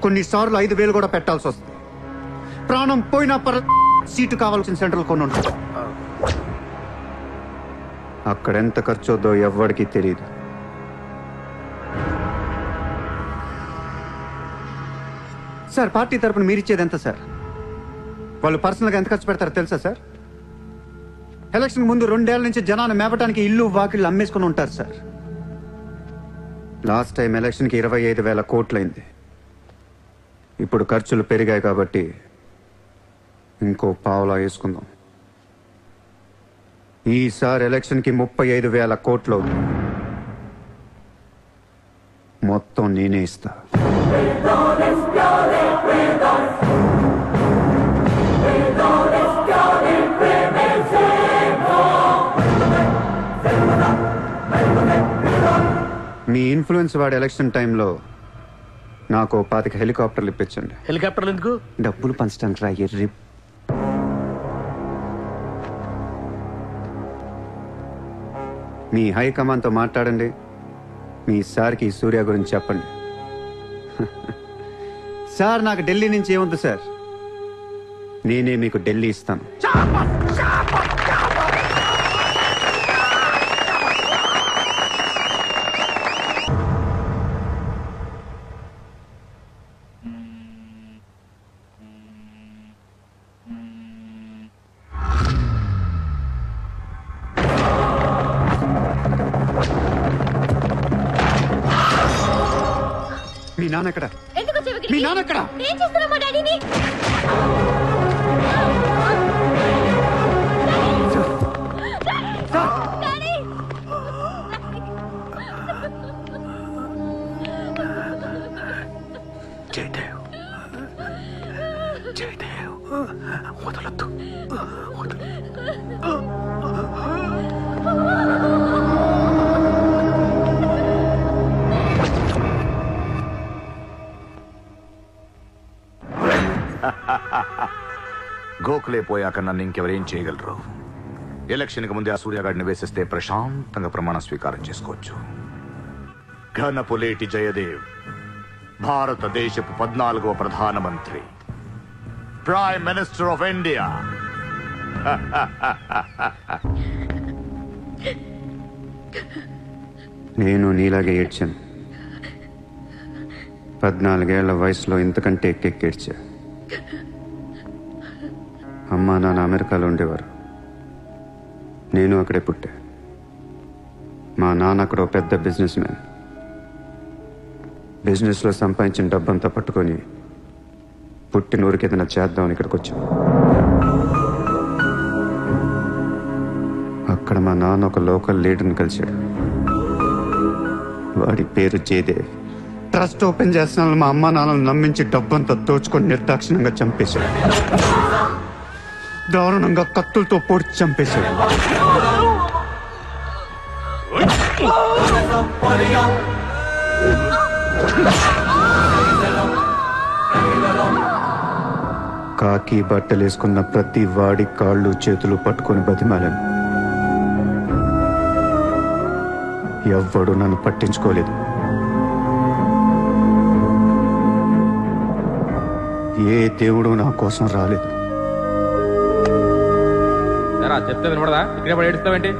కొన్నిసార్లు 5,000 కూడా పెట్టాల్సి వస్తుంది. ప్రాణం పోయినా సీటు కావాల్సిన సెంటర్లు కొన్ని ఉంటాయి. అక్కడెంత ఖర్చు అవుద్దో ఎవ్వడికి తెలియదు. సార్, పార్టీ తరపున మీరిచ్చేది ఎంత సార్? వాళ్ళు పర్సనల్గా ఎంత ఖర్చు పెడతారో తెలుసా సార్? ఎలక్షన్ ముందు 2 ఏళ్ల నుంచి జనాన్ని మేపటానికి ఇల్లు వాకిళ్ళు అమ్మేసుకుని ఉంటారు సార్. లాస్ట్ టైం ఎలక్షన్కి 25,000 కోట్లయింది. ఇప్పుడు ఖర్చులు పెరిగాయి కాబట్టి ఇంకో పావులా వేసుకుందాం. ఈసారి ఎలక్షన్కి 35,000 కోట్లు అవుతుంది. మొత్తం నేనే ఇస్తా. మీ ఇన్ఫ్లుయెన్స్ వాడి ఎలక్షన్ టైంలో నాకు 25 హెలికాప్టర్లు ఇప్పించండి. హెలికాప్టర్లు ఎందుకు? డబ్బులు పంచడానికి రా ఎర్రి. మీ హైకమాండ్తో మాట్లాడండి. మీ సార్కి సూర్య గురించి చెప్పండి. సార్, నాకు ఢిల్లీ నుంచి ఏముంది సార్, నేనే మీకు ఢిల్లీ ఇస్తాను. మీ నాన్న ఎక్కడ? మీ నాన్న ఎక్కడ? ఏం చేస్తున్నావు మా డాడీని? జయదేవ్, జయదేవ్, వదలొద్దు. గోఖలే పోయాక నన్ను ఇంకెవరేం చేయగలరు? ఎలక్షన్కి ముందే ఆ సూర్యగాడిని వేసేస్తే ప్రశాంతంగా ప్రమాణ స్వీకారం చేసుకోవచ్చు. ఘనపులేటి జయదేవ్ భారతదేశపు 14వ ప్రధానమంత్రి, ప్రైమ్ మినిస్టర్ ఆఫ్ ఇండియా. నేను నీలాగే ఏడ్చాను. 14 ఏళ్ల వయసులో ఇంతకంటే ఎక్కెక్కేడ్చా. అమ్మా నాన్న అమెరికాలో ఉండేవారు. నేను అక్కడే పుట్టా. మా నాన్న అక్కడ ఒక పెద్ద బిజినెస్ మ్యాన్. బిజినెస్లో సంపాదించిన డబ్బంతా పట్టుకొని పుట్టిన ఊరికి ఏదైనా చేద్దామని ఇక్కడికి వచ్చాం. అక్కడ మా నాన్న ఒక లోకల్ లీడర్ని కలిశాడు. వాడి పేరు జయదేవ్. ట్రస్ట్ ఓపెన్ చేస్తున్నాను మా అమ్మా నాన్నలు నమ్మించి డబ్బంతా దోచుకొని నిర్దాక్షిణంగా చంపేశాడు. దారుణంగా కత్తులతో పొడిచి చంపేశాడు. కాకి బట్టలేసుకున్న ప్రతి వాడి కాళ్ళు చేతులు పట్టుకొని బతిమాలను. ఎవ్వడు నన్ను పట్టించుకోలేదు. ఏ దేవుడు నా కోసం రాలేదు. చెప్తే వినపడదా? ఇక్కడే పడి ఏడుస్తావేంటి?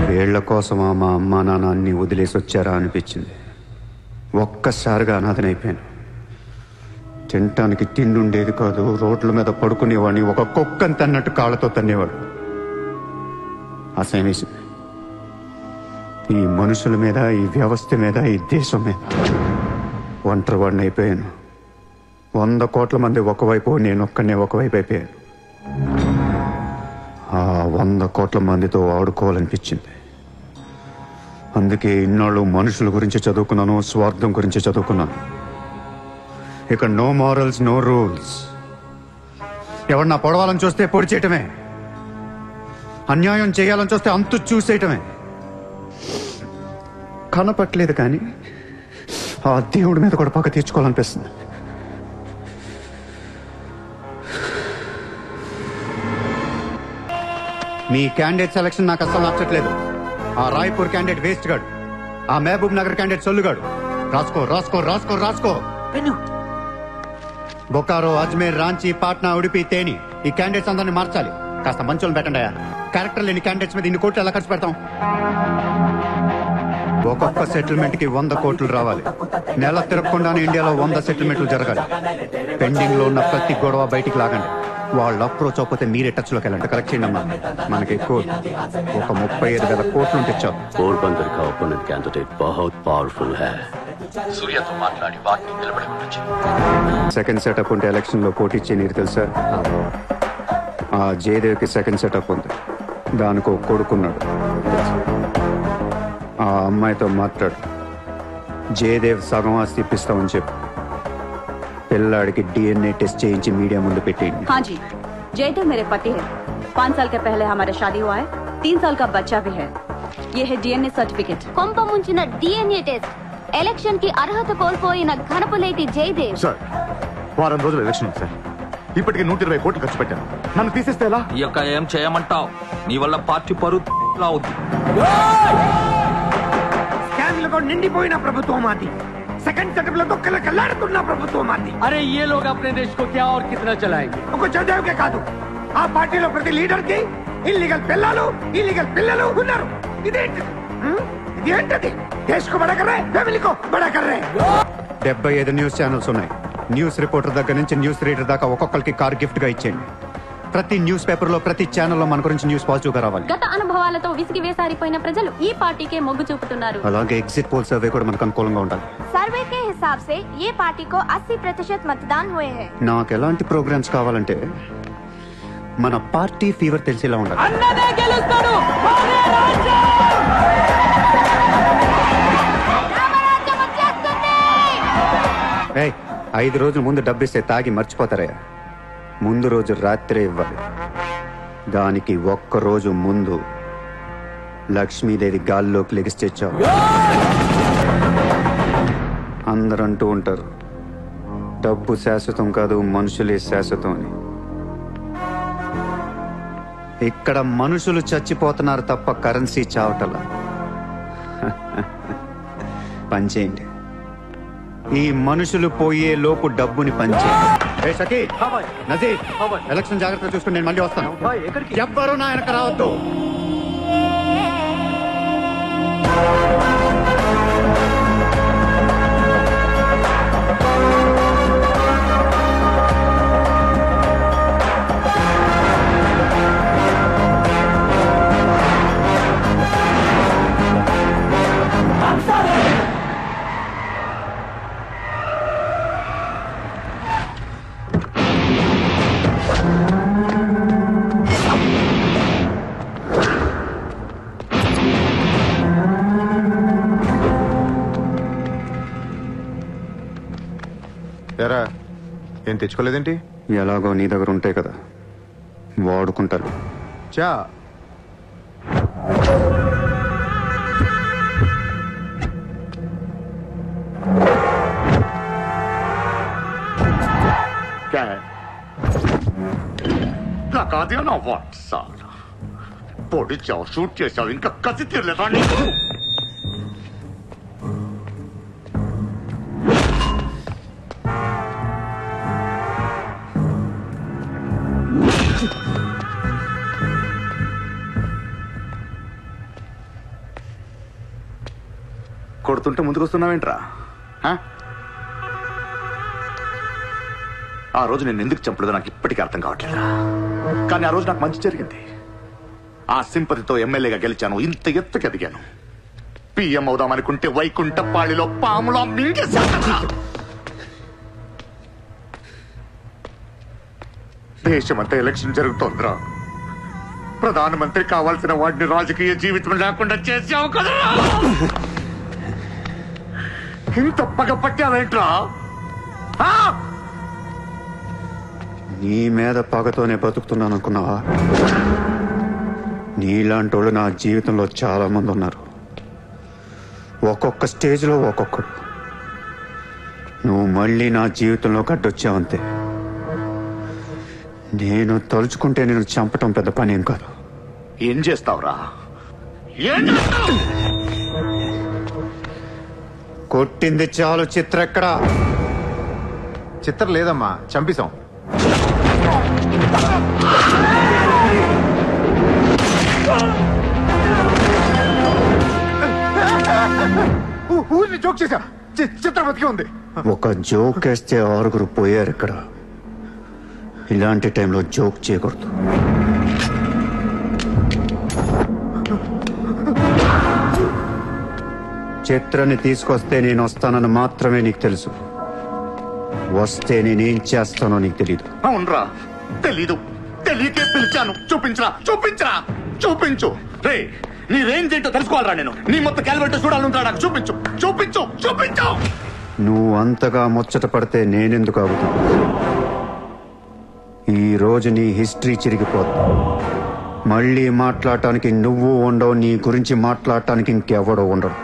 వీళ్ల కోసమా మా అమ్మా నాన్న అన్ని వదిలేసి వచ్చారా అనిపించింది. ఒక్కసారిగా అనాథనైపోయాను. తినటానికి తిండి ఉండేది కాదు. రోడ్ల మీద పడుకునేవాడిని. ఒక కుక్కని తన్నట్టు కాళ్ళతో తన్నేవాడు. అసహ్యం వేసింది. ఈ మనుషుల మీద, ఈ వ్యవస్థ మీద, ఈ దేశం మీద ఒంటరి వాడిని అయిపోయాను. 100 కోట్ల మంది ఒకవైపు, నేను ఒక్కనే ఒకవైపు అయిపోయాను. ఆ 100 కోట్ల మందితో ఆడుకోవాలనిపించింది. అందుకే ఇన్నాళ్ళు మనుషుల గురించి చదువుకున్నాను, స్వార్థం గురించి చదువుకున్నాను. ఇక నో మారల్స్, నో రూల్స్. ఎవరన్నా పొడవాలని చూస్తే పొడి చేయటమే, అన్యాయం చేయాలని చూస్తే అంతు చూసేయటమే. కనపట్లేదు కానీ ఆ దేవుడి మీద కూడా పక్క తీర్చుకోవాలనిపిస్తుంది. మీ క్యాండిడేట్ సెలక్షన్ నాకు అసలు నచ్చట్లేదు. ఆ రాయ్పూర్ క్యాండిడేట్ వేస్ట్ గాడు, ఆ మహబూబ్ నగర్ క్యాండిడేట్ సొల్లుగాడు. రాసుకో రాసుకో రాసుకో రాసుకో. బొకారో, అజ్మేర్, రాంచీ, పాట్నా, ఉడిపి, తేని ఈ క్యాండిడేట్స్ అందరినీ మార్చాలి. కాస్త మంచోళ్ళు పెట్టండి. క్యారెక్టర్ లేని క్యాండిడేట్స్ మీద 2 కోట్లు ఎలా ఖర్చు పెడతాం? ఒక్కొక్క సెటిల్మెంట్ కి 100 కోట్లు రావాలి. నెల తిరగకుండానే ఇండియాలో 100 సెటిల్మెంట్లు జరగాలి. పెండింగ్ లో ఉన్న ప్రతి గొడవ బయటికి లాగండి. వాళ్ళు అప్రోచ్ అవ్వకపోతే మీరే టచ్ లోకి వెళ్ళండి. కరెక్ట్ చేయండి అమ్మా. మనకి ఎక్కువ ఒక 35,000 కోట్లు ఉంటే చాలు. పోర్బందర్ का ओपोनेंट कैंडिडेट बहुत पावरफुल है. సూర్యతో మాట్లాడి వాటిని నిలబడి ఉండొచ్చు. సెకండ్ సెటప్ ఉంటే ఎలక్షన్ లో పోటీ చేయనీరు తెలుసా? ఆ జయదేవ్ కి సెకండ్ సెటప్ ఉంది. దానికి ఒక కొడుకున్నాడు. ఆ అమ్మాయితో మాట్లాడు. జయదేవ్ సగం ఆస్తి ఇప్పిస్తామని చెప్పు. పిల్లాడికి DNA टेस्ट చేయించి మీడియా ముందు పెట్టేయండి. हाँ जी, जयदेव मेरे पति है. 5 साल के पहले हमारा शादी हुआ है. 3 साल का बच्चा भी है. ये है DNA सर्टिफिकेट. కొంప ముంచిన DNA టెస్ట్. ఎలక్షన్ కి అర్హత కోల్పోయిన ఘనపులేటి జయదేవ్. సార్, వారం రోజులు ఎలక్షన్ ఉంది సార్. ఇప్పటికి 120 కోట్లు ఖర్చు పెట్టాను. నన్ను తీసేస్తే ఎలా? ఈ యొక్క ఏం చేయమంటావు? నీ వల్ల పార్టీ పరువు అవుతుంది. స్కామ్లతో నిండిపోయిన ప్రభుత్వం మాది. సెకండ్ సెటప్ లతో కలకలాడుతున్న ప్రభుత్వం మాది. अरे ये लोग अपने देश को क्या और कितना चलाएंगे? ఒక జయదేవ్కే కాదు, ఆ పార్టీలో ప్రతి లీడర్ కి ఇల్లీగల్ పిల్లలు ఉన్నారు. ఇదేంటది? దేశ్ కో బడా కర్ రహే, ఫ్యామిలీ కో బడా కర్ రహే. 75 న్యూస్ ఛానల్స్ ఉన్నాయి. న్యూస్ రిపోర్టర్ దగ్గర నుంచి న్యూస్ రీడర్ దాకా ఒక్కొక్కరికి కార్ గిఫ్ట్ గా ఇచ్చేయండి. ప్రతి న్యూస్ పేపర్ లో, ప్రతి ఛానల్లో మన గురించి న్యూస్ పాజిటివ్ గా రావాలి. గత అనుభవాలతో విసిగి వేసారిపోయిన ప్రజలు ఈ పార్టీకే మొగ్గు చూపుతున్నారు. అలాగే ఎగ్జిట్ పోల్ సర్వే కూడా మనకు అనుకూలంగా ఉండాలి. सर्वे के हिसाब से ये पार्टी को 80% मतदान हुए हैं. నాకు ఎలాంటి ప్రోగ్రామ్స్ కావాలంటే మన పార్టీ ఫీవర్ తెలిసేలా ఉండాలి. అన్నదే గెలుస్తాడు. మాదే రాజ్యం. 5 రోజుల ముందు డబ్బిస్తే తాగి మర్చిపోతారయ్యా. ముందు రోజు రాత్రే ఇవ్వాలి. దానికి 1 రోజు ముందు లక్ష్మీదేవి గాల్లోకి లెగిస్తేచ్చావు. అందరూ అంటూ ఉంటారు డబ్బు శాశ్వతం కాదు, మనుషులే శాశ్వతం అని. ఇక్కడ మనుషులు చచ్చిపోతున్నారు తప్ప కరెన్సీ చావటలా. పనిచేయండి. ఈ మనుషులు పోయే లోపు డబ్బుని పంచేయండి. నజీర్, ఎలక్షన్ జాగ్రత్తగా చూసుకుని నేను మళ్ళీ వస్తాను. ఎవ్వరూ నా వెనక రావద్దు. ఎరా, ఏం తెచ్చుకోలేదేంటి? ఎలాగో నీ దగ్గర ఉంటాయి కదా, వాడుకుంటాను. చా నాకు అదే నా వాట్ సార్. పొడిచావు, షూట్ చేసావు, ఇంకా కసి తీరలేదా నీకు? కొడుతుంటే ముందుకు వస్తున్నావేంట్రా? ఆ రోజు నేను ఎందుకు చంపలేదో నాకు ఇప్పటికీ అర్థం కావట్లేదు. కానీ ఆ రోజు నాకు మంచి జరిగింది. ఆ సింపతితో ఎమ్మెల్యేగా గెలిచాను, ఇంత ఎత్తుకి ఎదిగాను. పిఎం అవుదామనుకుంటే వైకుంఠపాళిలో పాములా మింగేశారా? దేశమంతా ఎలక్షన్ జరుగుతోందిరా. ప్రధానమంత్రి కావాల్సిన వాడిని రాజకీయ జీవితం లేకుండా చేసావు కదా. ఇంత పగ పట్టావేంట్రా? నీ మీద పగతోనే బతుకుతున్నాను అనుకున్నావా? నీలాంటి వాళ్ళు నా జీవితంలో చాలా మంది ఉన్నారు. ఒక్కొక్క స్టేజ్లో ఒక్కొక్కడు. నువ్వు మళ్ళీ నా జీవితంలో గడ్డొచ్చావంతే. నేను తలుచుకుంటే నేను చంపటం పెద్ద పని ఏం కాదు. ఏం చేస్తావురా? కొట్టింది చాలు. చిత్ర ఎక్కడా? చిత్ర లేదమ్మా, చంపేశాం. ఊరిని జోక్ చేశా. చిత్ర బతికి ఉంది. ఒక జోక్ వేస్తే 6 పోయారు ఇక్కడ. ఇలాంటి టైంలో జోక్ చేయకూడదు. చిత్రని తీసుకొస్తే నేను వస్తానని మాత్రమే నీకు తెలుసు. వస్తే నేనేం చేస్తానో నీకు తెలీదు. అవునరా, తెలీదు. తెలియకే పిలిచాను. చూపించరా, చూపించరా, చూపించు. రే, నీ రేంజ్ ఏంటో తెలుసుకోవాలరా నేను. నీ మొత్తం క్యాలిబర్ చూడాలంటారా? నాకు చూపించు, చూపించు, చూపించు. నువ్వు అంతగా ముచ్చట పడితే నేనెందుకు ఆగుతాను? ఈ రోజు నీ హిస్టరీ చిరిగిపోద్ది. మళ్ళీ మాట్లాడటానికి నువ్వు ఉండవు. నీ గురించి మాట్లాడటానికి ఇంకెవడో ఉండడు.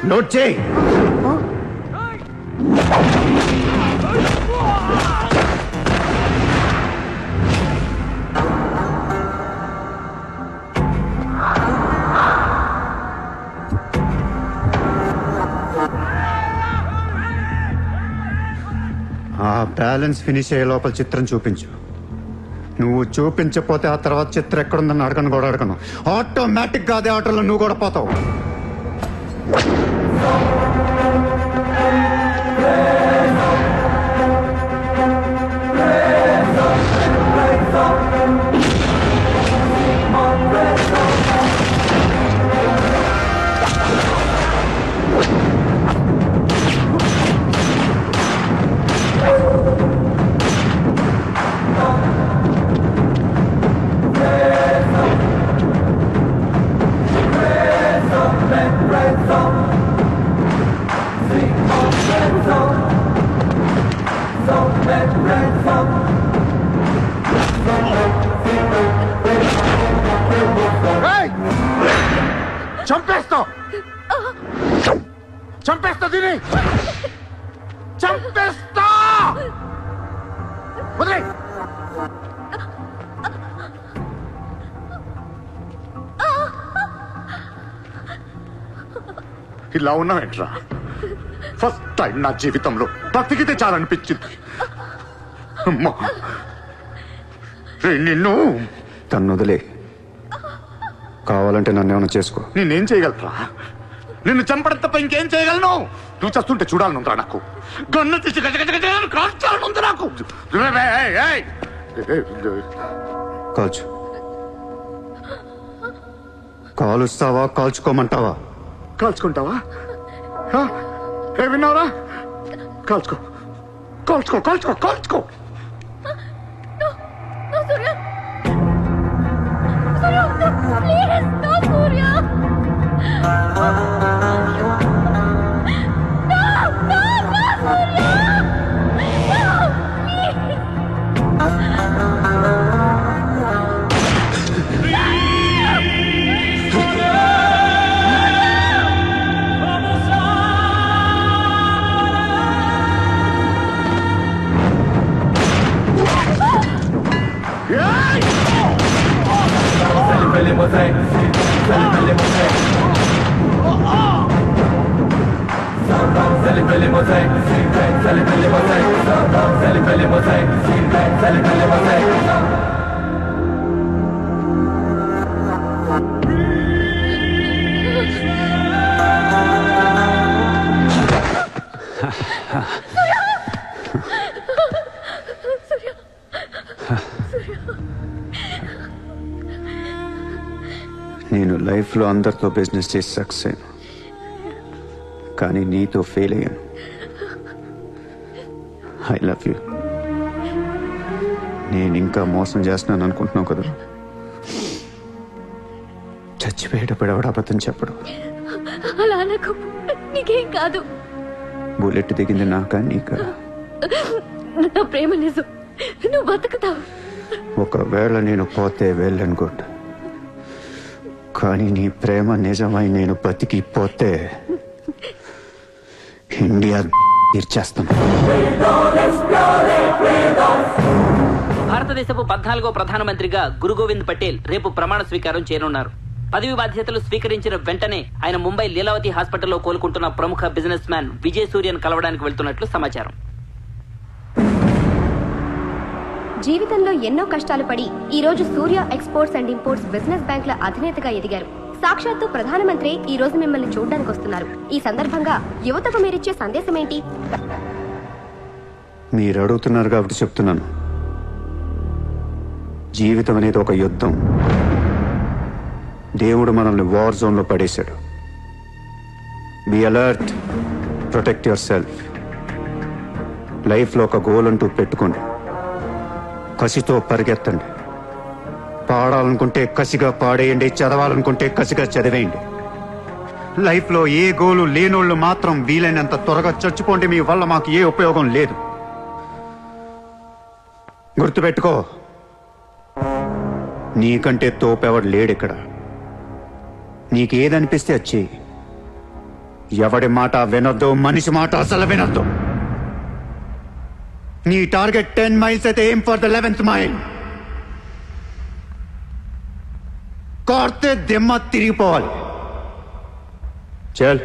నోట్ చేయి. ఆ బ్యాలెన్స్ ఫినిష్ అయ్యే లోపల చిత్రం చూపించు. నువ్వు చూపించకపోతే ఆ తర్వాత చిత్రం ఎక్కడుందని అడగను కూడా అడగను. ఆటోమేటిక్ గా అదే ఆటోలో నువ్వు కూడా పోతావు. చంపేస్తా, చంపేస్తా, దీని చంపేస్తా. వదిలే. ఇలా ఉన్నావేంట్రా? ఫస్ట్ టైం నా జీవితంలో బ్రతికితే చాలనిపించింది. అమ్మా, నిన్ను తను వదిలే. కావాలంటే నన్ను ఏమైనా చేసుకో. నేనేం చేయగలరా? నిన్ను చంపడం తప్ప ఇంకేం చేయగలను? నువ్వు చేస్తుంటే చూడాలనుందిరా నాకు. గన్ను తీసి కాల్చాలనుంది నాకు. కాల్చు. కాలుస్తావా కాల్చుకోమంటావా? కాల్చుకుంటావా? ఏ విన్నావురా? కాల్చుకో, కాల్చుకో, కాల్చుకో, కాల్చుకో. నేను లైఫ్లో అందరితో బిజినెస్ చేసి సక్సెస్ అయ్యాను, కానీ నీతో ఫెయిల్ అయ్యాను. I love you. నేను ఇంకా మోసం చేస్తున్నాను అనుకుంటున్నావు కదా? చచ్చిపోయేటప్పుడు ఎవడు అబద్ధం చెప్పడు. అలా అనకు, నీకేం కాదు. బుల్లెట్ దిగింది నాకా నీకా? నా ప్రేమ నిజం, నువ్వు బతుకుతావు. ఒకవేళ నేను పోతే వెళ్ళను గుడ్, కానీ నీ ప్రేమ నిజమై నేను బతికిపోతే ఇండియా తీర్చేస్తాను. భారతదేశపు 14వ ప్రధానమంత్రిగా గురు గోవింద్ పటేల్ రేపు ప్రమాణ స్వీకారం చేయనున్నారు. పదవి బాధ్యతలు స్వీకరించిన వెంటనే ఆయన ముంబై లీలావతి హాస్పిటల్లో కోలుకుంటున్న ప్రముఖ బిజినెస్ మ్యాన్ విజయ్ సూర్యను కలవడానికి వెళ్తున్నట్లు సమాచారం. జీవితంలో ఎన్నో కష్టాలు పడి ఈ రోజు సూర్య ఎక్స్పోర్ట్స్ అండ్ ఇంపోర్ట్స్ బిజినెస్ బ్యాంకుల అధినేతగా ఎదిగారు. సాక్షాత్తు ప్రధానమంత్రి ఈ రోజు మిమ్మల్ని చూడడానికి వస్తున్నారు. ఈ సందర్భంగా యువతకు మీరిచ్చే సందేశం ఏంటి? మీరు అడుగుతున్నారు కాబట్టి చెప్తున్నాను. జీవితం అనేది ఒక యుద్ధం. దేవుడు మనల్ని వార్ జోన్లో పడేశాడు. Be alert, protect your self. లైఫ్లో ఒక గోల్ అంటూ పెట్టుకోండి, కసితో పరిగెత్తండి. పాడాలనుకుంటే కసిగా పాడేయండి, చదవాలనుకుంటే కసిగా చదివేయండి. లైఫ్లో ఏ గోలు లేనోళ్ళు మాత్రం వీలైనంత త్వరగా చచ్చిపోండి. మీ వల్ల మాకు ఏ ఉపయోగం లేదు. గుర్తుపెట్టుకో, నీకంటే తోపెవడు లేడిక్కడ. నీకేదనిపిస్తే వచ్చి ఎవడి మాట వినొద్దు, మనిషి మాట అసలు వినొద్దు. నీ టార్గెట్ 10 miles అయితే aim for the 11th mile. కార్తే దిమ్మ తిరిగిపోవాలి. చల్.